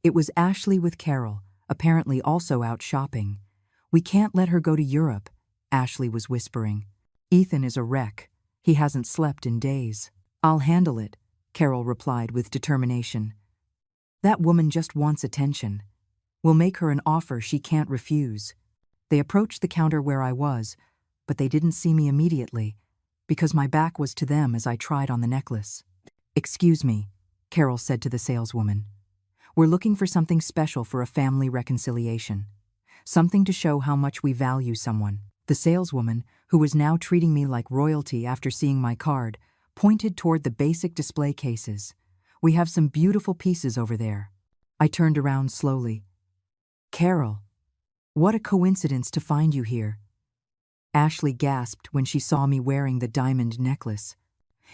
It was Ashley with Carol, apparently also out shopping. "We can't let her go to Europe," Ashley was whispering. "Ethan is a wreck. He hasn't slept in days." "I'll handle it," Carol replied with determination. "That woman just wants attention. We'll make her an offer she can't refuse." They approached the counter where I was, but they didn't see me immediately, because my back was to them as I tried on the necklace. "Excuse me," Carol said to the saleswoman. "We're looking for something special for a family reconciliation. Something to show how much we value someone." The saleswoman, who was now treating me like royalty after seeing my card, pointed toward the basic display cases. "We have some beautiful pieces over there." I turned around slowly. "Carol, what a coincidence to find you here." Ashley gasped when she saw me wearing the diamond necklace.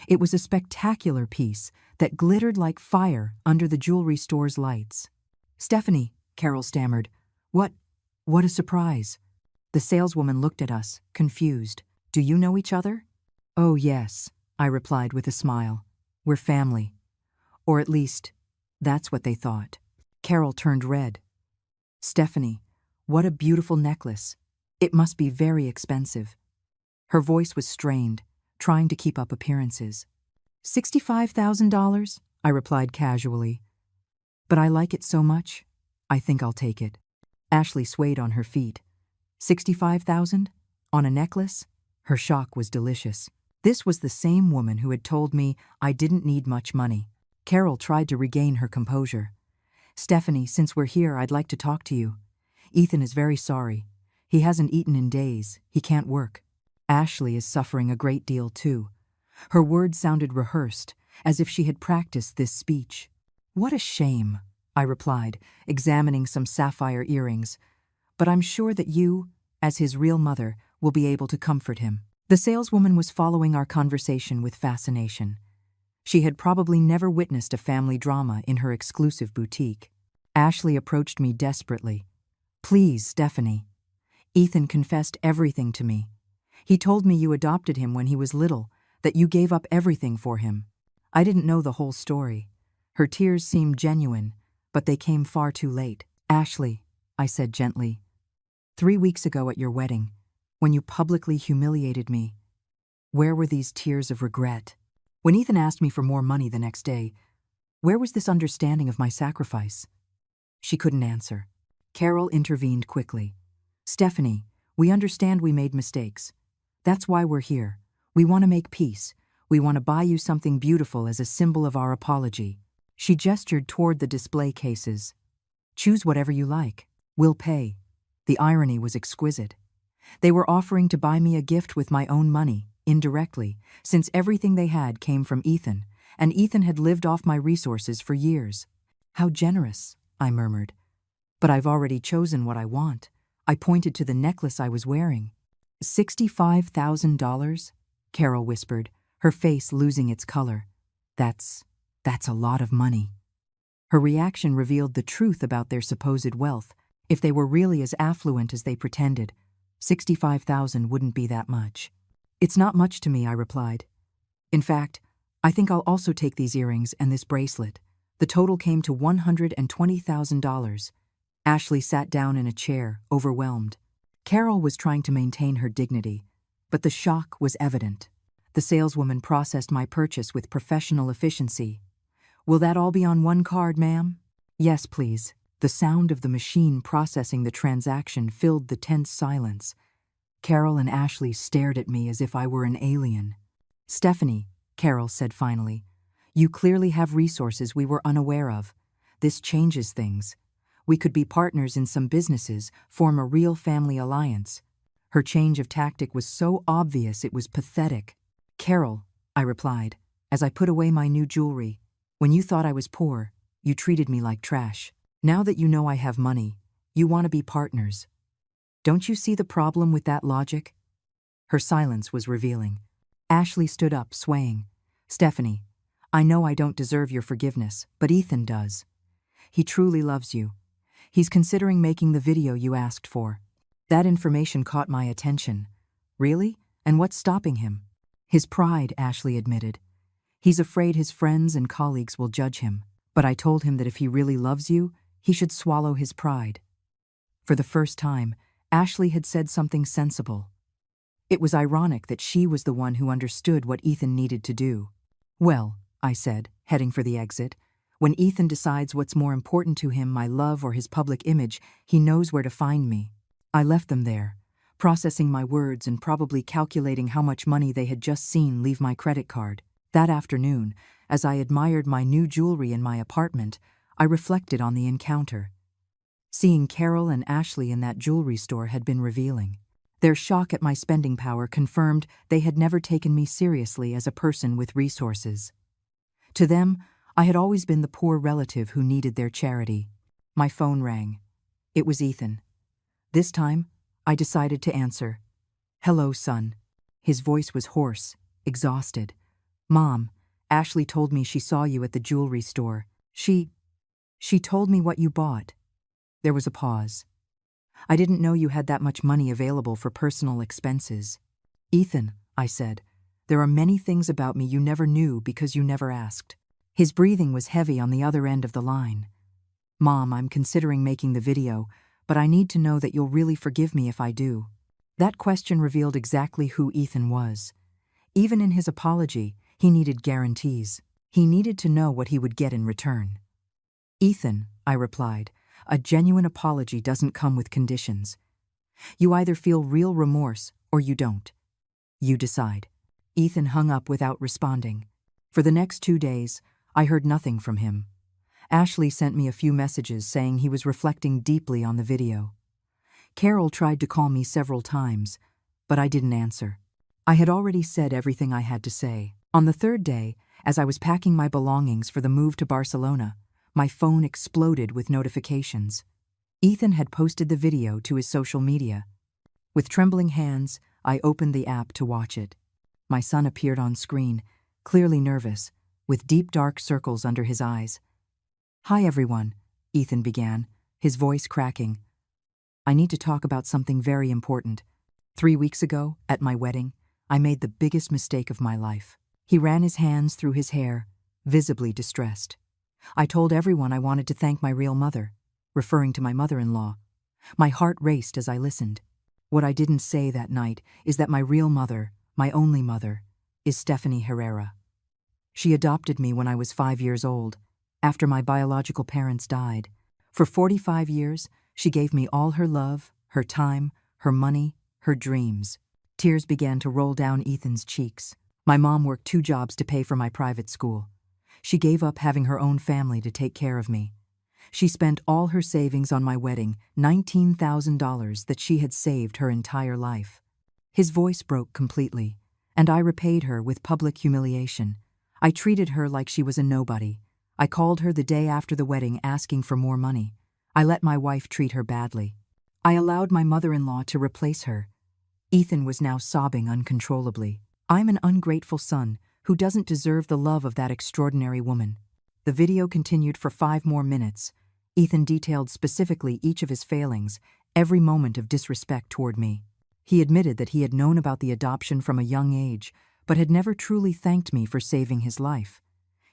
It was a spectacular piece that glittered like fire under the jewelry store's lights. "Stephanie," Carol stammered, What a surprise." The saleswoman looked at us, confused. "Do you know each other?" "Oh, yes," I replied with a smile. "We're family." Or at least, that's what they thought. Carol turned red. "Stephanie, what a beautiful necklace. It must be very expensive." Her voice was strained, trying to keep up appearances. $65,000, I replied casually. "But I like it so much, I think I'll take it." Ashley swayed on her feet. 65,000? On a necklace? Her shock was delicious. This was the same woman who had told me I didn't need much money. Carol tried to regain her composure. "Stephanie, since we're here, I'd like to talk to you. Ethan is very sorry. He hasn't eaten in days. He can't work. Ashley is suffering a great deal too." Her words sounded rehearsed, as if she had practiced this speech. "What a shame," I replied, examining some sapphire earrings. "But I'm sure that you, as his real mother, will be able to comfort him." The saleswoman was following our conversation with fascination. She had probably never witnessed a family drama in her exclusive boutique. Ashley approached me desperately. Please, Stephanie. Ethan confessed everything to me. He told me you adopted him when he was little, that you gave up everything for him. I didn't know the whole story. Her tears seemed genuine, but they came far too late. Ashley, I said gently, 3 weeks ago at your wedding, when you publicly humiliated me, where were these tears of regret? When Ethan asked me for more money the next day, where was this understanding of my sacrifice? She couldn't answer. Carol intervened quickly. Stephanie, we understand we made mistakes. That's why we're here. We want to make peace. We want to buy you something beautiful as a symbol of our apology. She gestured toward the display cases. Choose whatever you like. We'll pay. The irony was exquisite. They were offering to buy me a gift with my own money, indirectly, since everything they had came from Ethan, and Ethan had lived off my resources for years. How generous, I murmured. But I've already chosen what I want. I pointed to the necklace I was wearing. $65,000? Carol whispered, her face losing its color. That's a lot of money. Her reaction revealed the truth about their supposed wealth. If they were really as affluent as they pretended, $65,000 wouldn't be that much. It's not much to me, I replied. In fact, I think I'll also take these earrings and this bracelet. The total came to $120,000. Ashley sat down in a chair, overwhelmed. Carol was trying to maintain her dignity, but the shock was evident. The saleswoman processed my purchase with professional efficiency. Will that all be on one card, ma'am? Yes, please. The sound of the machine processing the transaction filled the tense silence. Carol and Ashley stared at me as if I were an alien. Stephanie, Carol said finally, you clearly have resources we were unaware of. This changes things. We could be partners in some businesses, form a real family alliance. Her change of tactic was so obvious it was pathetic. Carol, I replied, as I put away my new jewelry, when you thought I was poor, you treated me like trash. Now that you know I have money, you want to be partners. Don't you see the problem with that logic? Her silence was revealing. Ashley stood up, swaying. Stephanie, I know I don't deserve your forgiveness, but Ethan does. He truly loves you. He's considering making the video you asked for. That information caught my attention. Really? And what's stopping him? His pride, Ashley admitted. He's afraid his friends and colleagues will judge him. But I told him that if he really loves you, he should swallow his pride. For the first time, Ashley had said something sensible. It was ironic that she was the one who understood what Ethan needed to do. Well, I said, heading for the exit, when Ethan decides what's more important to him, my love or his public image, he knows where to find me. I left them there, processing my words and probably calculating how much money they had just seen leave my credit card. That afternoon, as I admired my new jewelry in my apartment, I reflected on the encounter. Seeing Carol and Ashley in that jewelry store had been revealing. Their shock at my spending power confirmed they had never taken me seriously as a person with resources. To them, I had always been the poor relative who needed their charity. My phone rang. It was Ethan. This time, I decided to answer. Hello, son. His voice was hoarse, exhausted. Mom, Ashley told me she saw you at the jewelry store. She told me what you bought. There was a pause. I didn't know you had that much money available for personal expenses. Ethan, I said, there are many things about me you never knew because you never asked. His breathing was heavy on the other end of the line. Mom, I'm considering making the video, but I need to know that you'll really forgive me if I do. That question revealed exactly who Ethan was. Even in his apology, he needed guarantees. He needed to know what he would get in return. Ethan, I replied, a genuine apology doesn't come with conditions. You either feel real remorse or you don't. You decide. Ethan hung up without responding. For the next 2 days, I heard nothing from him. Ashley sent me a few messages saying he was reflecting deeply on the video. Carol tried to call me several times, but I didn't answer. I had already said everything I had to say. On the 3rd day, as I was packing my belongings for the move to Barcelona, my phone exploded with notifications. Ethan had posted the video to his social media. With trembling hands, I opened the app to watch it. My son appeared on screen, clearly nervous, with deep dark circles under his eyes. Hi everyone, Ethan began, his voice cracking. I need to talk about something very important. 3 weeks ago, at my wedding, I made the biggest mistake of my life. He ran his hands through his hair, visibly distressed. I told everyone I wanted to thank my real mother, referring to my mother-in-law. My heart raced as I listened. What I didn't say that night is that my real mother, my only mother, is Stephanie Herrera. She adopted me when I was 5 years old, after my biological parents died. For 45 years, she gave me all her love, her time, her money, her dreams. Tears began to roll down Ethan's cheeks. My mom worked 2 jobs to pay for my private school. She gave up having her own family to take care of me. She spent all her savings on my wedding, $19,000 that she had saved her entire life. His voice broke completely, and I repaid her with public humiliation. I treated her like she was a nobody. I called her the day after the wedding asking for more money. I let my wife treat her badly. I allowed my mother-in-law to replace her. Ethan was now sobbing uncontrollably. I'm an ungrateful son who doesn't deserve the love of that extraordinary woman. The video continued for 5 more minutes. Ethan detailed specifically each of his failings, every moment of disrespect toward me. He admitted that he had known about the adoption from a young age, but had never truly thanked me for saving his life.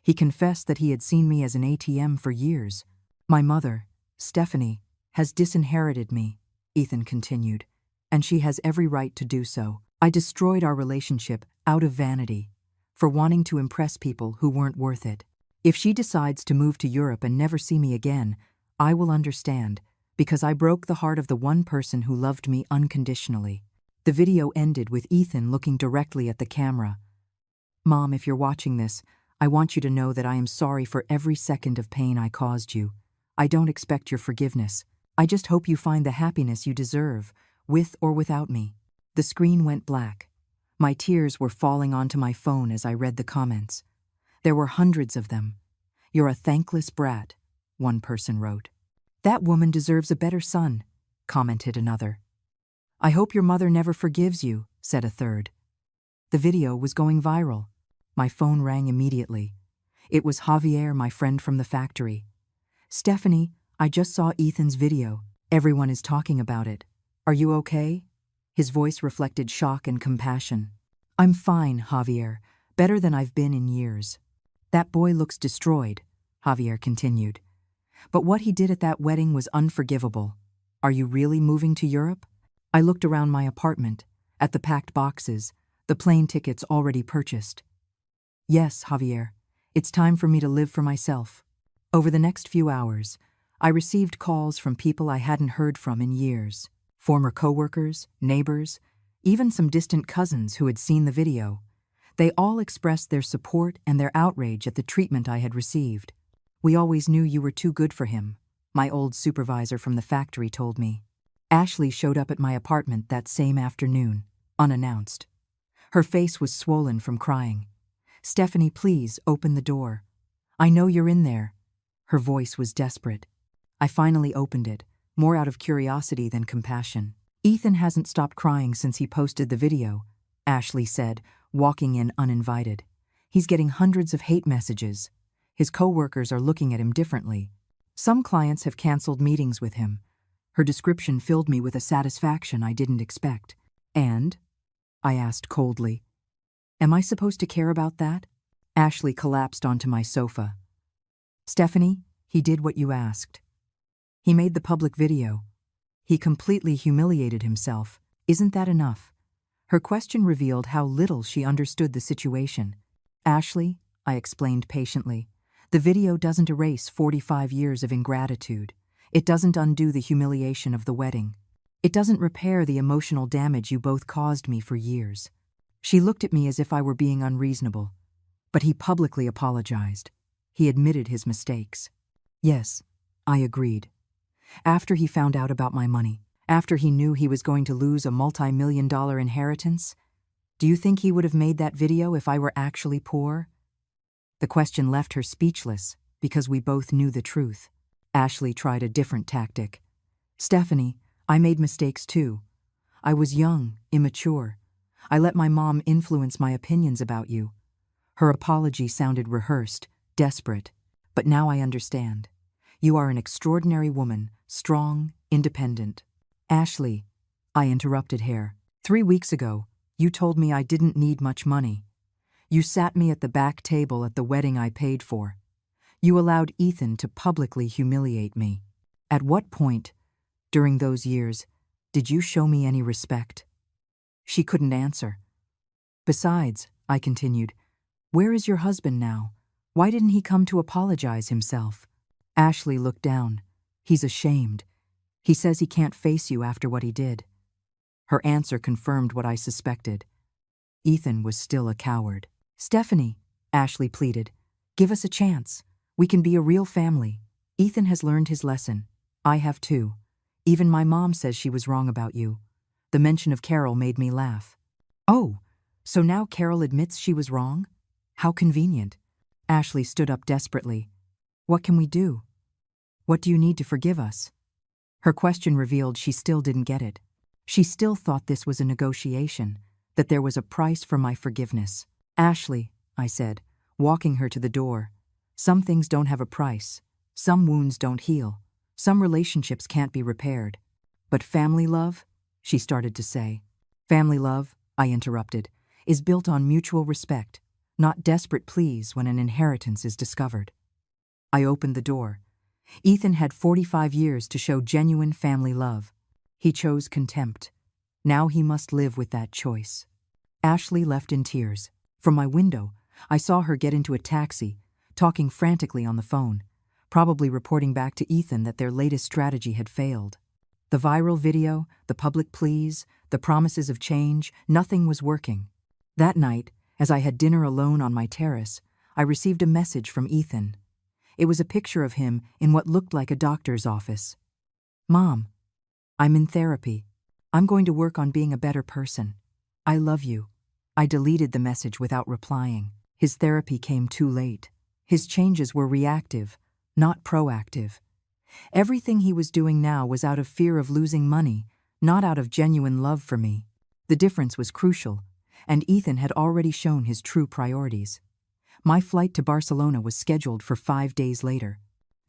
He confessed that he had seen me as an ATM for years. My mother, Stephanie, has disinherited me, Ethan continued, and she has every right to do so. I destroyed our relationship out of vanity, for wanting to impress people who weren't worth it. If she decides to move to Europe and never see me again, I will understand, because I broke the heart of the one person who loved me unconditionally. The video ended with Ethan looking directly at the camera. Mom, if you're watching this, I want you to know that I am sorry for every second of pain I caused you. I don't expect your forgiveness. I just hope you find the happiness you deserve, with or without me. The screen went black. My tears were falling onto my phone as I read the comments. There were hundreds of them. You're a thankless brat, one person wrote. That woman deserves a better son, commented another. I hope your mother never forgives you, said a third. The video was going viral. My phone rang immediately. It was Javier, my friend from the factory. Stephanie, I just saw Ethan's video. Everyone is talking about it. Are you okay? His voice reflected shock and compassion. I'm fine, Javier, better than I've been in years. That boy looks destroyed, Javier continued. But what he did at that wedding was unforgivable. Are you really moving to Europe? I looked around my apartment, at the packed boxes, the plane tickets already purchased. Yes, Javier, it's time for me to live for myself. Over the next few hours, I received calls from people I hadn't heard from in years. Former coworkers, neighbors, even some distant cousins who had seen the video. They all expressed their support and their outrage at the treatment I had received. We always knew you were too good for him, my old supervisor from the factory told me. Ashley showed up at my apartment that same afternoon, unannounced. Her face was swollen from crying. Stephanie, please open the door. I know you're in there. Her voice was desperate. I finally opened it, more out of curiosity than compassion. Ethan hasn't stopped crying since he posted the video, Ashley said, walking in uninvited. He's getting hundreds of hate messages. His coworkers are looking at him differently. Some clients have canceled meetings with him. Her description filled me with a satisfaction I didn't expect. And? I asked coldly. Am I supposed to care about that? Ashley collapsed onto my sofa. Stephanie, he did what you asked. He made the public video. He completely humiliated himself. Isn't that enough? Her question revealed how little she understood the situation. Ashley, I explained patiently, the video doesn't erase 45 years of ingratitude. It doesn't undo the humiliation of the wedding. It doesn't repair the emotional damage you both caused me for years. She looked at me as if I were being unreasonable. But he publicly apologized. He admitted his mistakes. Yes, I agreed. After he found out about my money, after he knew he was going to lose a multi-million-dollar inheritance, do you think he would have made that video if I were actually poor? The question left her speechless because we both knew the truth. Ashley tried a different tactic. Stephanie, I made mistakes too. I was young, immature. I let my mom influence my opinions about you. Her apology sounded rehearsed, desperate, but now I understand. You are an extraordinary woman, strong, independent. Ashley, I interrupted Hare. 3 weeks ago, you told me I didn't need much money. You sat me at the back table at the wedding I paid for. You allowed Ethan to publicly humiliate me. At what point, during those years, did you show me any respect? She couldn't answer. Besides, I continued, where is your husband now? Why didn't he come to apologize himself? Ashley looked down. He's ashamed. He says he can't face you after what he did. Her answer confirmed what I suspected. Ethan was still a coward. Stephanie, Ashley pleaded, give us a chance. We can be a real family. Ethan has learned his lesson. I have too. Even my mom says she was wrong about you. The mention of Carol made me laugh. Oh, so now Carol admits she was wrong? How convenient. Ashley stood up desperately. What can we do? What do you need to forgive us? Her question revealed she still didn't get it. She still thought this was a negotiation, that there was a price for my forgiveness. Ashley, I said, walking her to the door, some things don't have a price. Some wounds don't heal. Some relationships can't be repaired. But family love, she started to say. Family love, I interrupted, is built on mutual respect, not desperate pleas when an inheritance is discovered. I opened the door. Ethan had 45 years to show genuine family love. He chose contempt. Now he must live with that choice. Ashley left in tears. From my window, I saw her get into a taxi, talking frantically on the phone, probably reporting back to Ethan that their latest strategy had failed. The viral video, the public pleas, the promises of change, nothing was working. That night, as I had dinner alone on my terrace, I received a message from Ethan. It was a picture of him in what looked like a doctor's office. Mom, I'm in therapy. I'm going to work on being a better person. I love you. I deleted the message without replying. His therapy came too late. His changes were reactive, not proactive. Everything he was doing now was out of fear of losing money, not out of genuine love for me. The difference was crucial, and Ethan had already shown his true priorities. My flight to Barcelona was scheduled for 5 days later.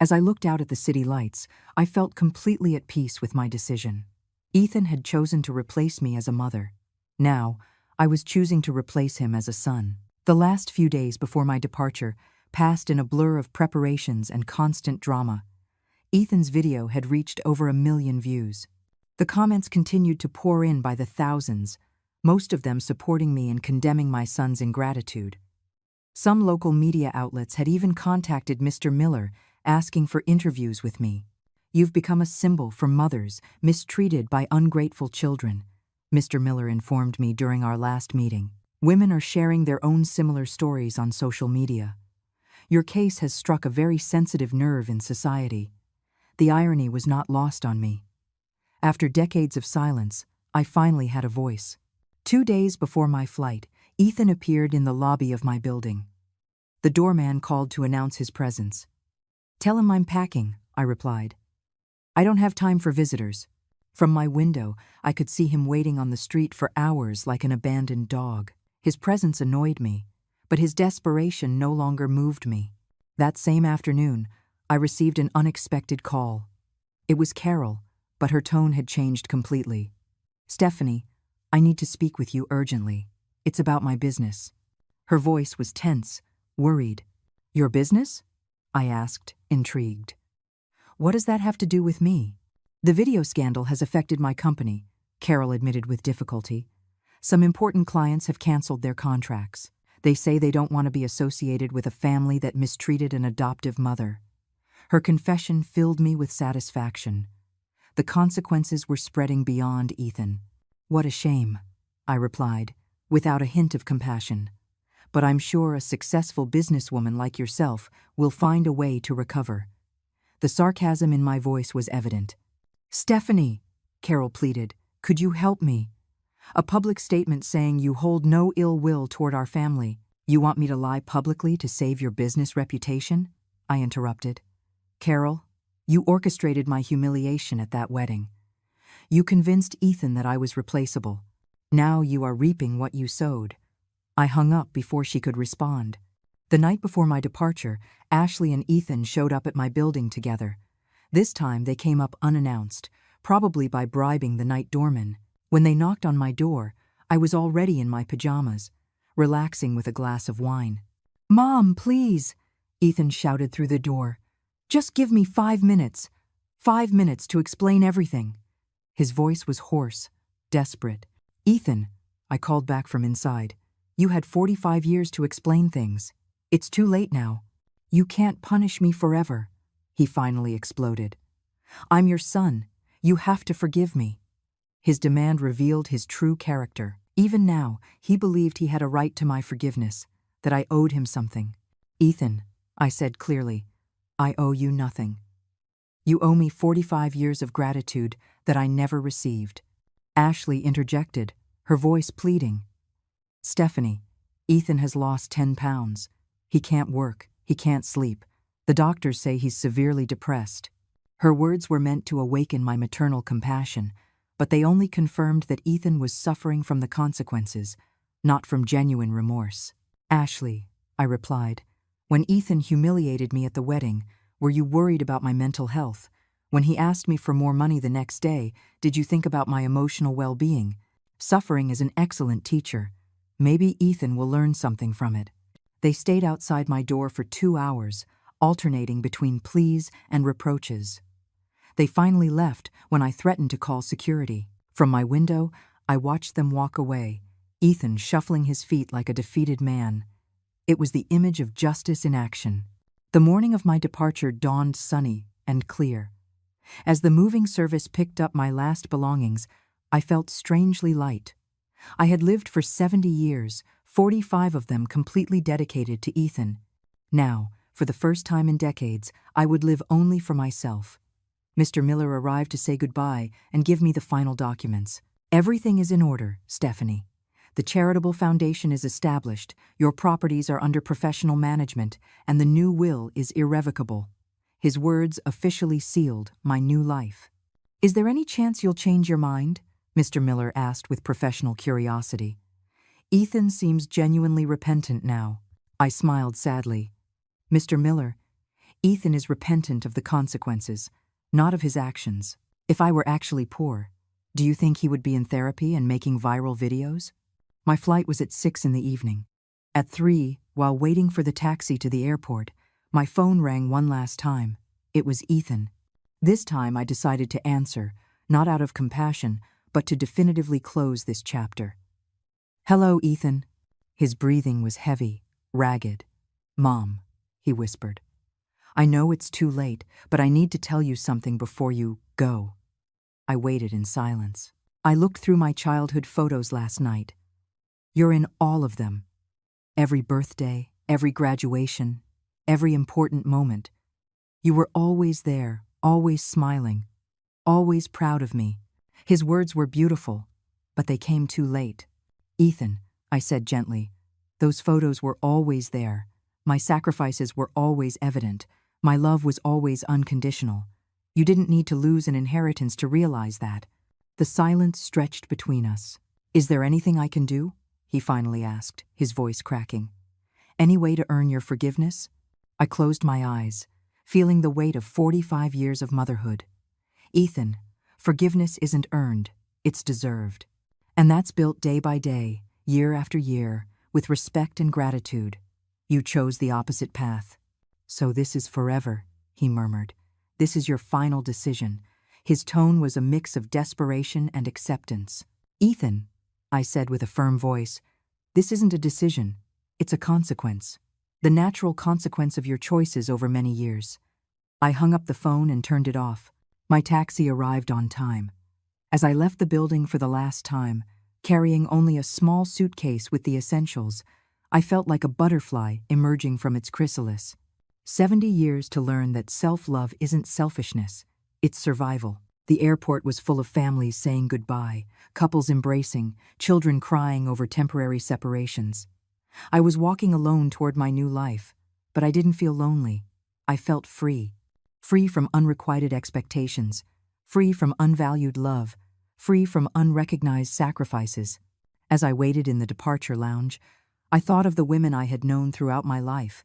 As I looked out at the city lights, I felt completely at peace with my decision. Ethan had chosen to replace me as a mother. Now, I was choosing to replace him as a son. The last few days before my departure passed in a blur of preparations and constant drama. Ethan's video had reached over 1 million views. The comments continued to pour in by the thousands, most of them supporting me and condemning my son's ingratitude. Some local media outlets had even contacted Mr. Miller, asking for interviews with me. You've become a symbol for mothers mistreated by ungrateful children, Mr. Miller informed me during our last meeting. Women are sharing their own similar stories on social media. Your case has struck a very sensitive nerve in society. The irony was not lost on me. After decades of silence, I finally had a voice. 2 days before my flight, Ethan appeared in the lobby of my building. The doorman called to announce his presence. Tell him I'm packing, I replied. I don't have time for visitors. From my window, I could see him waiting on the street for hours like an abandoned dog. His presence annoyed me, but his desperation no longer moved me. That same afternoon, I received an unexpected call. It was Carol, but her tone had changed completely. Stephanie, I need to speak with you urgently. It's about my business. Her voice was tense, worried. Your business? I asked, intrigued. What does that have to do with me? The video scandal has affected my company, Carol admitted with difficulty. Some important clients have canceled their contracts. They say they don't want to be associated with a family that mistreated an adoptive mother. Her confession filled me with satisfaction. The consequences were spreading beyond Ethan. What a shame, I replied, without a hint of compassion. But I'm sure a successful businesswoman like yourself will find a way to recover. The sarcasm in my voice was evident. Stephanie, Carol pleaded, could you help me? A public statement saying you hold no ill will toward our family. You want me to lie publicly to save your business reputation? I interrupted. Carol, you orchestrated my humiliation at that wedding. You convinced Ethan that I was replaceable. Now you are reaping what you sowed. I hung up before she could respond. The night before my departure, Ashley and Ethan showed up at my building together. This time they came up unannounced, probably by bribing the night doorman. When they knocked on my door, I was already in my pajamas, relaxing with a glass of wine. "Mom, please," Ethan shouted through the door. "Just give me 5 minutes. 5 minutes to explain everything." His voice was hoarse, desperate. "Ethan," I called back from inside, "you had 45 years to explain things. It's too late now. You can't punish me forever," he finally exploded. "I'm your son. You have to forgive me." His demand revealed his true character. Even now, he believed he had a right to my forgiveness, that I owed him something. "Ethan," I said clearly, "I owe you nothing. You owe me 45 years of gratitude that I never received." Ashley interjected, her voice pleading. "Stephanie, Ethan has lost 10 pounds. He can't work, he can't sleep. The doctors say he's severely depressed." Her words were meant to awaken my maternal compassion, but they only confirmed that Ethan was suffering from the consequences, not from genuine remorse. "Ashley," I replied, "when Ethan humiliated me at the wedding, were you worried about my mental health? When he asked me for more money the next day, did you think about my emotional well-being? Suffering is an excellent teacher. Maybe Ethan will learn something from it." They stayed outside my door for 2 hours, alternating between pleas and reproaches. They finally left when I threatened to call security. From my window, I watched them walk away, Ethan shuffling his feet like a defeated man. It was the image of justice in action. The morning of my departure dawned sunny and clear. As the moving service picked up my last belongings, I felt strangely light. I had lived for 70 years, 45 of them completely dedicated to Ethan. Now, for the first time in decades, I would live only for myself. Mr. Miller arrived to say goodbye and give me the final documents. "Everything is in order, Stephanie. The charitable foundation is established, your properties are under professional management, and the new will is irrevocable." His words officially sealed my new life. "Is there any chance you'll change your mind?" Mr. Miller asked with professional curiosity. "Ethan seems genuinely repentant now." I smiled sadly. "Mr. Miller, Ethan is repentant of the consequences, not of his actions. If I were actually poor, do you think he would be in therapy and making viral videos?" My flight was at 6 in the evening. At 3, while waiting for the taxi to the airport, my phone rang one last time. It was Ethan. This time I decided to answer, not out of compassion, but to definitively close this chapter. "Hello, Ethan." His breathing was heavy, ragged. "Mom," he whispered. "I know it's too late, but I need to tell you something before you go." I waited in silence. "I looked through my childhood photos last night. You're in all of them. Every birthday, every graduation, every important moment. You were always there, always smiling, always proud of me." His words were beautiful, but they came too late. "Ethan," I said gently, "those photos were always there. My sacrifices were always evident. My love was always unconditional. You didn't need to lose an inheritance to realize that." The silence stretched between us. "Is there anything I can do?" he finally asked, his voice cracking. "Any way to earn your forgiveness?" I closed my eyes, feeling the weight of 45 years of motherhood. "Ethan, forgiveness isn't earned, it's deserved. And that's built day by day, year after year, with respect and gratitude. You chose the opposite path. So this is forever," he murmured. "This is your final decision." His tone was a mix of desperation and acceptance. "Ethan," I said with a firm voice, "this isn't a decision, it's a consequence. The natural consequence of your choices over many years." I hung up the phone and turned it off. My taxi arrived on time. As I left the building for the last time, carrying only a small suitcase with the essentials, I felt like a butterfly emerging from its chrysalis. 70 years to learn that self-love isn't selfishness, it's survival. The airport was full of families saying goodbye, couples embracing, children crying over temporary separations. I was walking alone toward my new life, but I didn't feel lonely. I felt free. Free from unrequited expectations, free from unvalued love, free from unrecognized sacrifices. As I waited in the departure lounge, I thought of the women I had known throughout my life,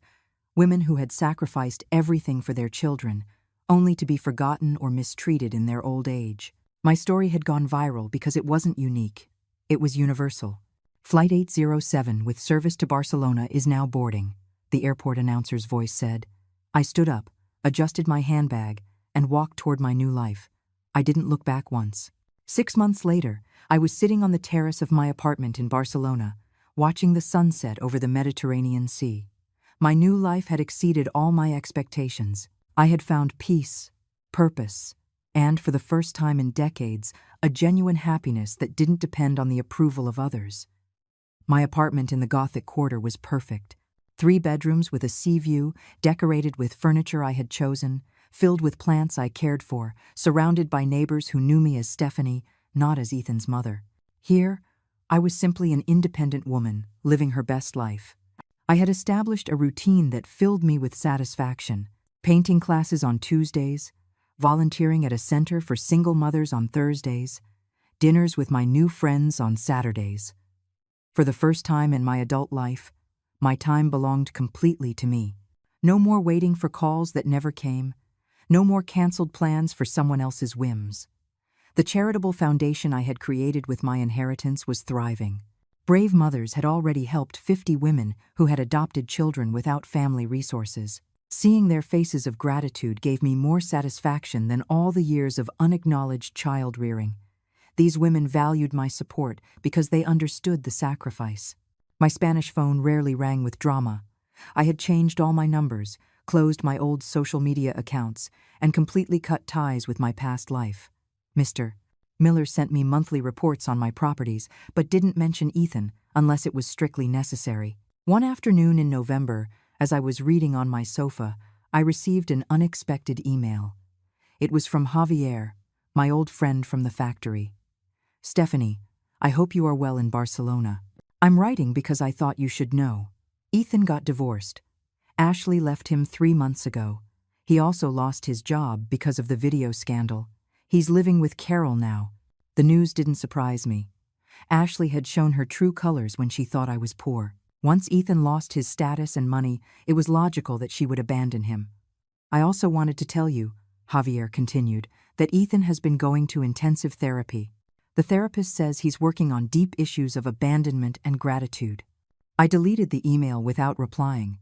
women who had sacrificed everything for their children, only to be forgotten or mistreated in their old age. My story had gone viral because it wasn't unique. It was universal. Flight 807 with service to Barcelona is now boarding, the airport announcer's voice said. I stood up, adjusted my handbag, and walked toward my new life. I didn't look back once. 6 months later, I was sitting on the terrace of my apartment in Barcelona, watching the sunset over the Mediterranean Sea. My new life had exceeded all my expectations. I had found peace, purpose, and, for the first time in decades, a genuine happiness that didn't depend on the approval of others. My apartment in the Gothic Quarter was perfect. 3 bedrooms with a sea view, decorated with furniture I had chosen, filled with plants I cared for, surrounded by neighbors who knew me as Stephanie, not as Ethan's mother. Here, I was simply an independent woman, living her best life. I had established a routine that filled me with satisfaction: painting classes on Tuesdays, volunteering at a center for single mothers on Thursdays, dinners with my new friends on Saturdays. For the first time in my adult life, my time belonged completely to me. No more waiting for calls that never came, no more canceled plans for someone else's whims. The charitable foundation I had created with my inheritance was thriving. Brave mothers had already helped 50 women who had adopted children without family resources. Seeing their faces of gratitude gave me more satisfaction than all the years of unacknowledged child rearing. These women valued my support because they understood the sacrifice. My Spanish phone rarely rang with drama. I had changed all my numbers, closed my old social media accounts, and completely cut ties with my past life. Mr. Miller sent me monthly reports on my properties, but didn't mention Ethan unless it was strictly necessary. One afternoon in November, as I was reading on my sofa, I received an unexpected email. It was from Javier, my old friend from the factory. Stephanie, I hope you are well in Barcelona. I'm writing because I thought you should know. Ethan got divorced. Ashley left him 3 months ago. He also lost his job because of the video scandal. He's living with Carol now. The news didn't surprise me. Ashley had shown her true colors when she thought I was poor. Once Ethan lost his status and money, it was logical that she would abandon him. I also wanted to tell you, Javier continued, that Ethan has been going to intensive therapy. The therapist says he's working on deep issues of abandonment and gratitude. I deleted the email without replying.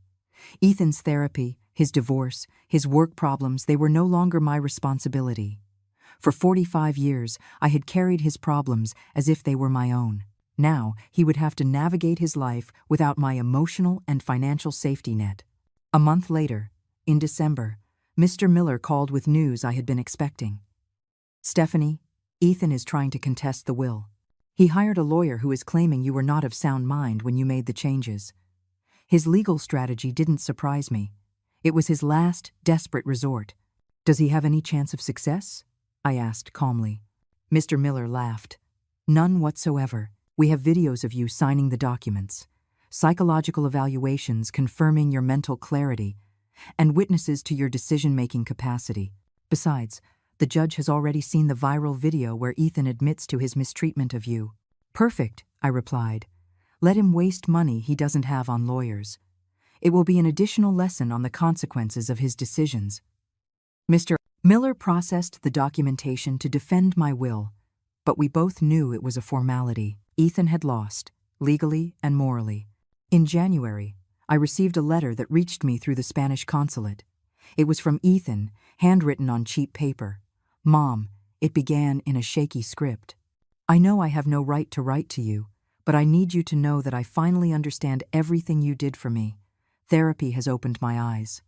Ethan's therapy, his divorce, his work problems, they were no longer my responsibility. For 45 years, I had carried his problems as if they were my own. Now, he would have to navigate his life without my emotional and financial safety net. A month later, in December, Mr. Miller called with news I had been expecting. Stephanie, Ethan is trying to contest the will. He hired a lawyer who is claiming you were not of sound mind when you made the changes. His legal strategy didn't surprise me. It was his last, desperate resort. Does he have any chance of success? I asked calmly. Mr. Miller laughed. None whatsoever. We have videos of you signing the documents, psychological evaluations confirming your mental clarity, and witnesses to your decision-making capacity. Besides, the judge has already seen the viral video where Ethan admits to his mistreatment of you. Perfect, I replied. Let him waste money he doesn't have on lawyers. It will be an additional lesson on the consequences of his decisions. Mr. Miller processed the documentation to defend my will, but we both knew it was a formality. Ethan had lost, legally and morally. In January, I received a letter that reached me through the Spanish consulate. It was from Ethan, handwritten on cheap paper. Mom, it began in a shaky script. I know I have no right to write to you, but I need you to know that I finally understand everything you did for me. Therapy has opened my eyes.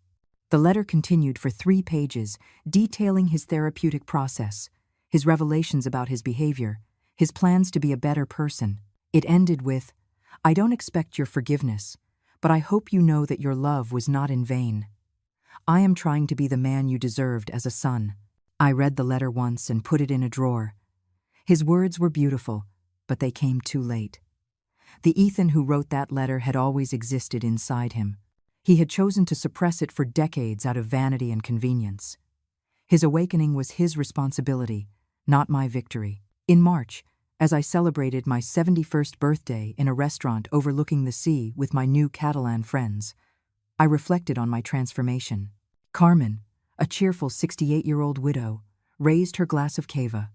The letter continued for 3 pages, detailing his therapeutic process, his revelations about his behavior, his plans to be a better person. It ended with, I don't expect your forgiveness, but I hope you know that your love was not in vain. I am trying to be the man you deserved as a son. I read the letter once and put it in a drawer. His words were beautiful, but they came too late. The Ethan who wrote that letter had always existed inside him. He had chosen to suppress it for decades out of vanity and convenience. His awakening was his responsibility, not my victory. In March, as I celebrated my 71st birthday in a restaurant overlooking the sea with my new Catalan friends. I reflected on my transformation. Carmen, a cheerful 68-year-old widow, raised her glass of cava.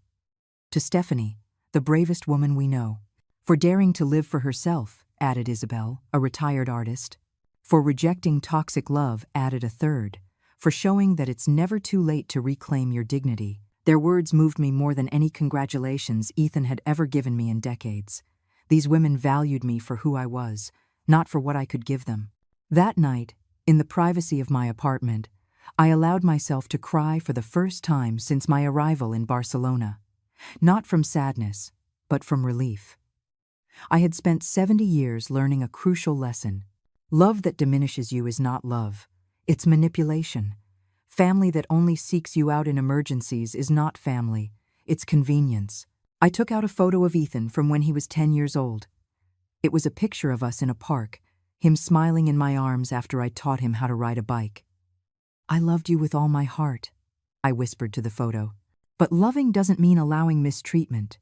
To Stephanie, the bravest woman we know. For daring to live for herself, added Isabel, a retired artist. For rejecting toxic love, added a third. For showing that it's never too late to reclaim your dignity. Their words moved me more than any congratulations Ethan had ever given me in decades. These women valued me for who I was, not for what I could give them. That night, in the privacy of my apartment, I allowed myself to cry for the first time since my arrival in Barcelona. Not from sadness, but from relief. I had spent 70 years learning a crucial lesson. Love that diminishes you is not love. It's manipulation. Family that only seeks you out in emergencies is not family. It's convenience. I took out a photo of Ethan from when he was 10 years old. It was a picture of us in a park, him smiling in my arms after I taught him how to ride a bike. "I loved you with all my heart," I whispered to the photo. "But loving doesn't mean allowing mistreatment.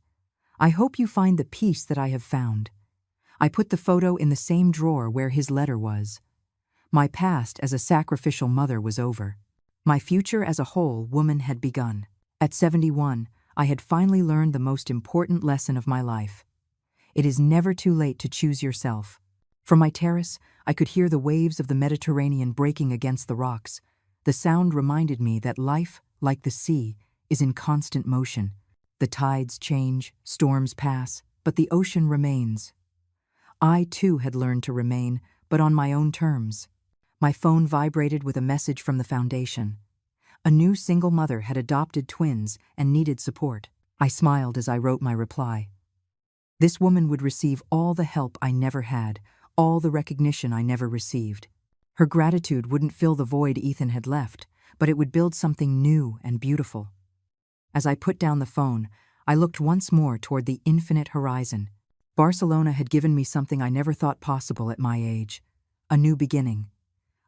I hope you find the peace that I have found." I put the photo in the same drawer where his letter was. My past as a sacrificial mother was over. My future as a whole woman had begun. At 71, I had finally learned the most important lesson of my life. It is never too late to choose yourself. From my terrace, I could hear the waves of the Mediterranean breaking against the rocks. The sound reminded me that life, like the sea, is in constant motion. The tides change, storms pass, but the ocean remains. I, too, had learned to remain, but on my own terms. My phone vibrated with a message from the foundation. A new single mother had adopted twins and needed support. I smiled as I wrote my reply. This woman would receive all the help I never had, all the recognition I never received. Her gratitude wouldn't fill the void Ethan had left, but it would build something new and beautiful. As I put down the phone, I looked once more toward the infinite horizon. Barcelona had given me something I never thought possible at my age. A new beginning.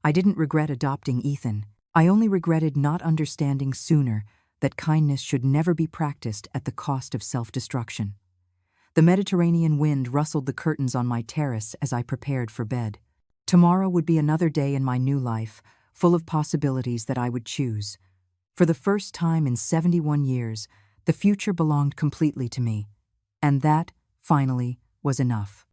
I didn't regret adopting Ethan. I only regretted not understanding sooner that kindness should never be practiced at the cost of self-destruction. The Mediterranean wind rustled the curtains on my terrace as I prepared for bed. Tomorrow would be another day in my new life, full of possibilities that I would choose. For the first time in 71 years, the future belonged completely to me. And that, finally, was enough.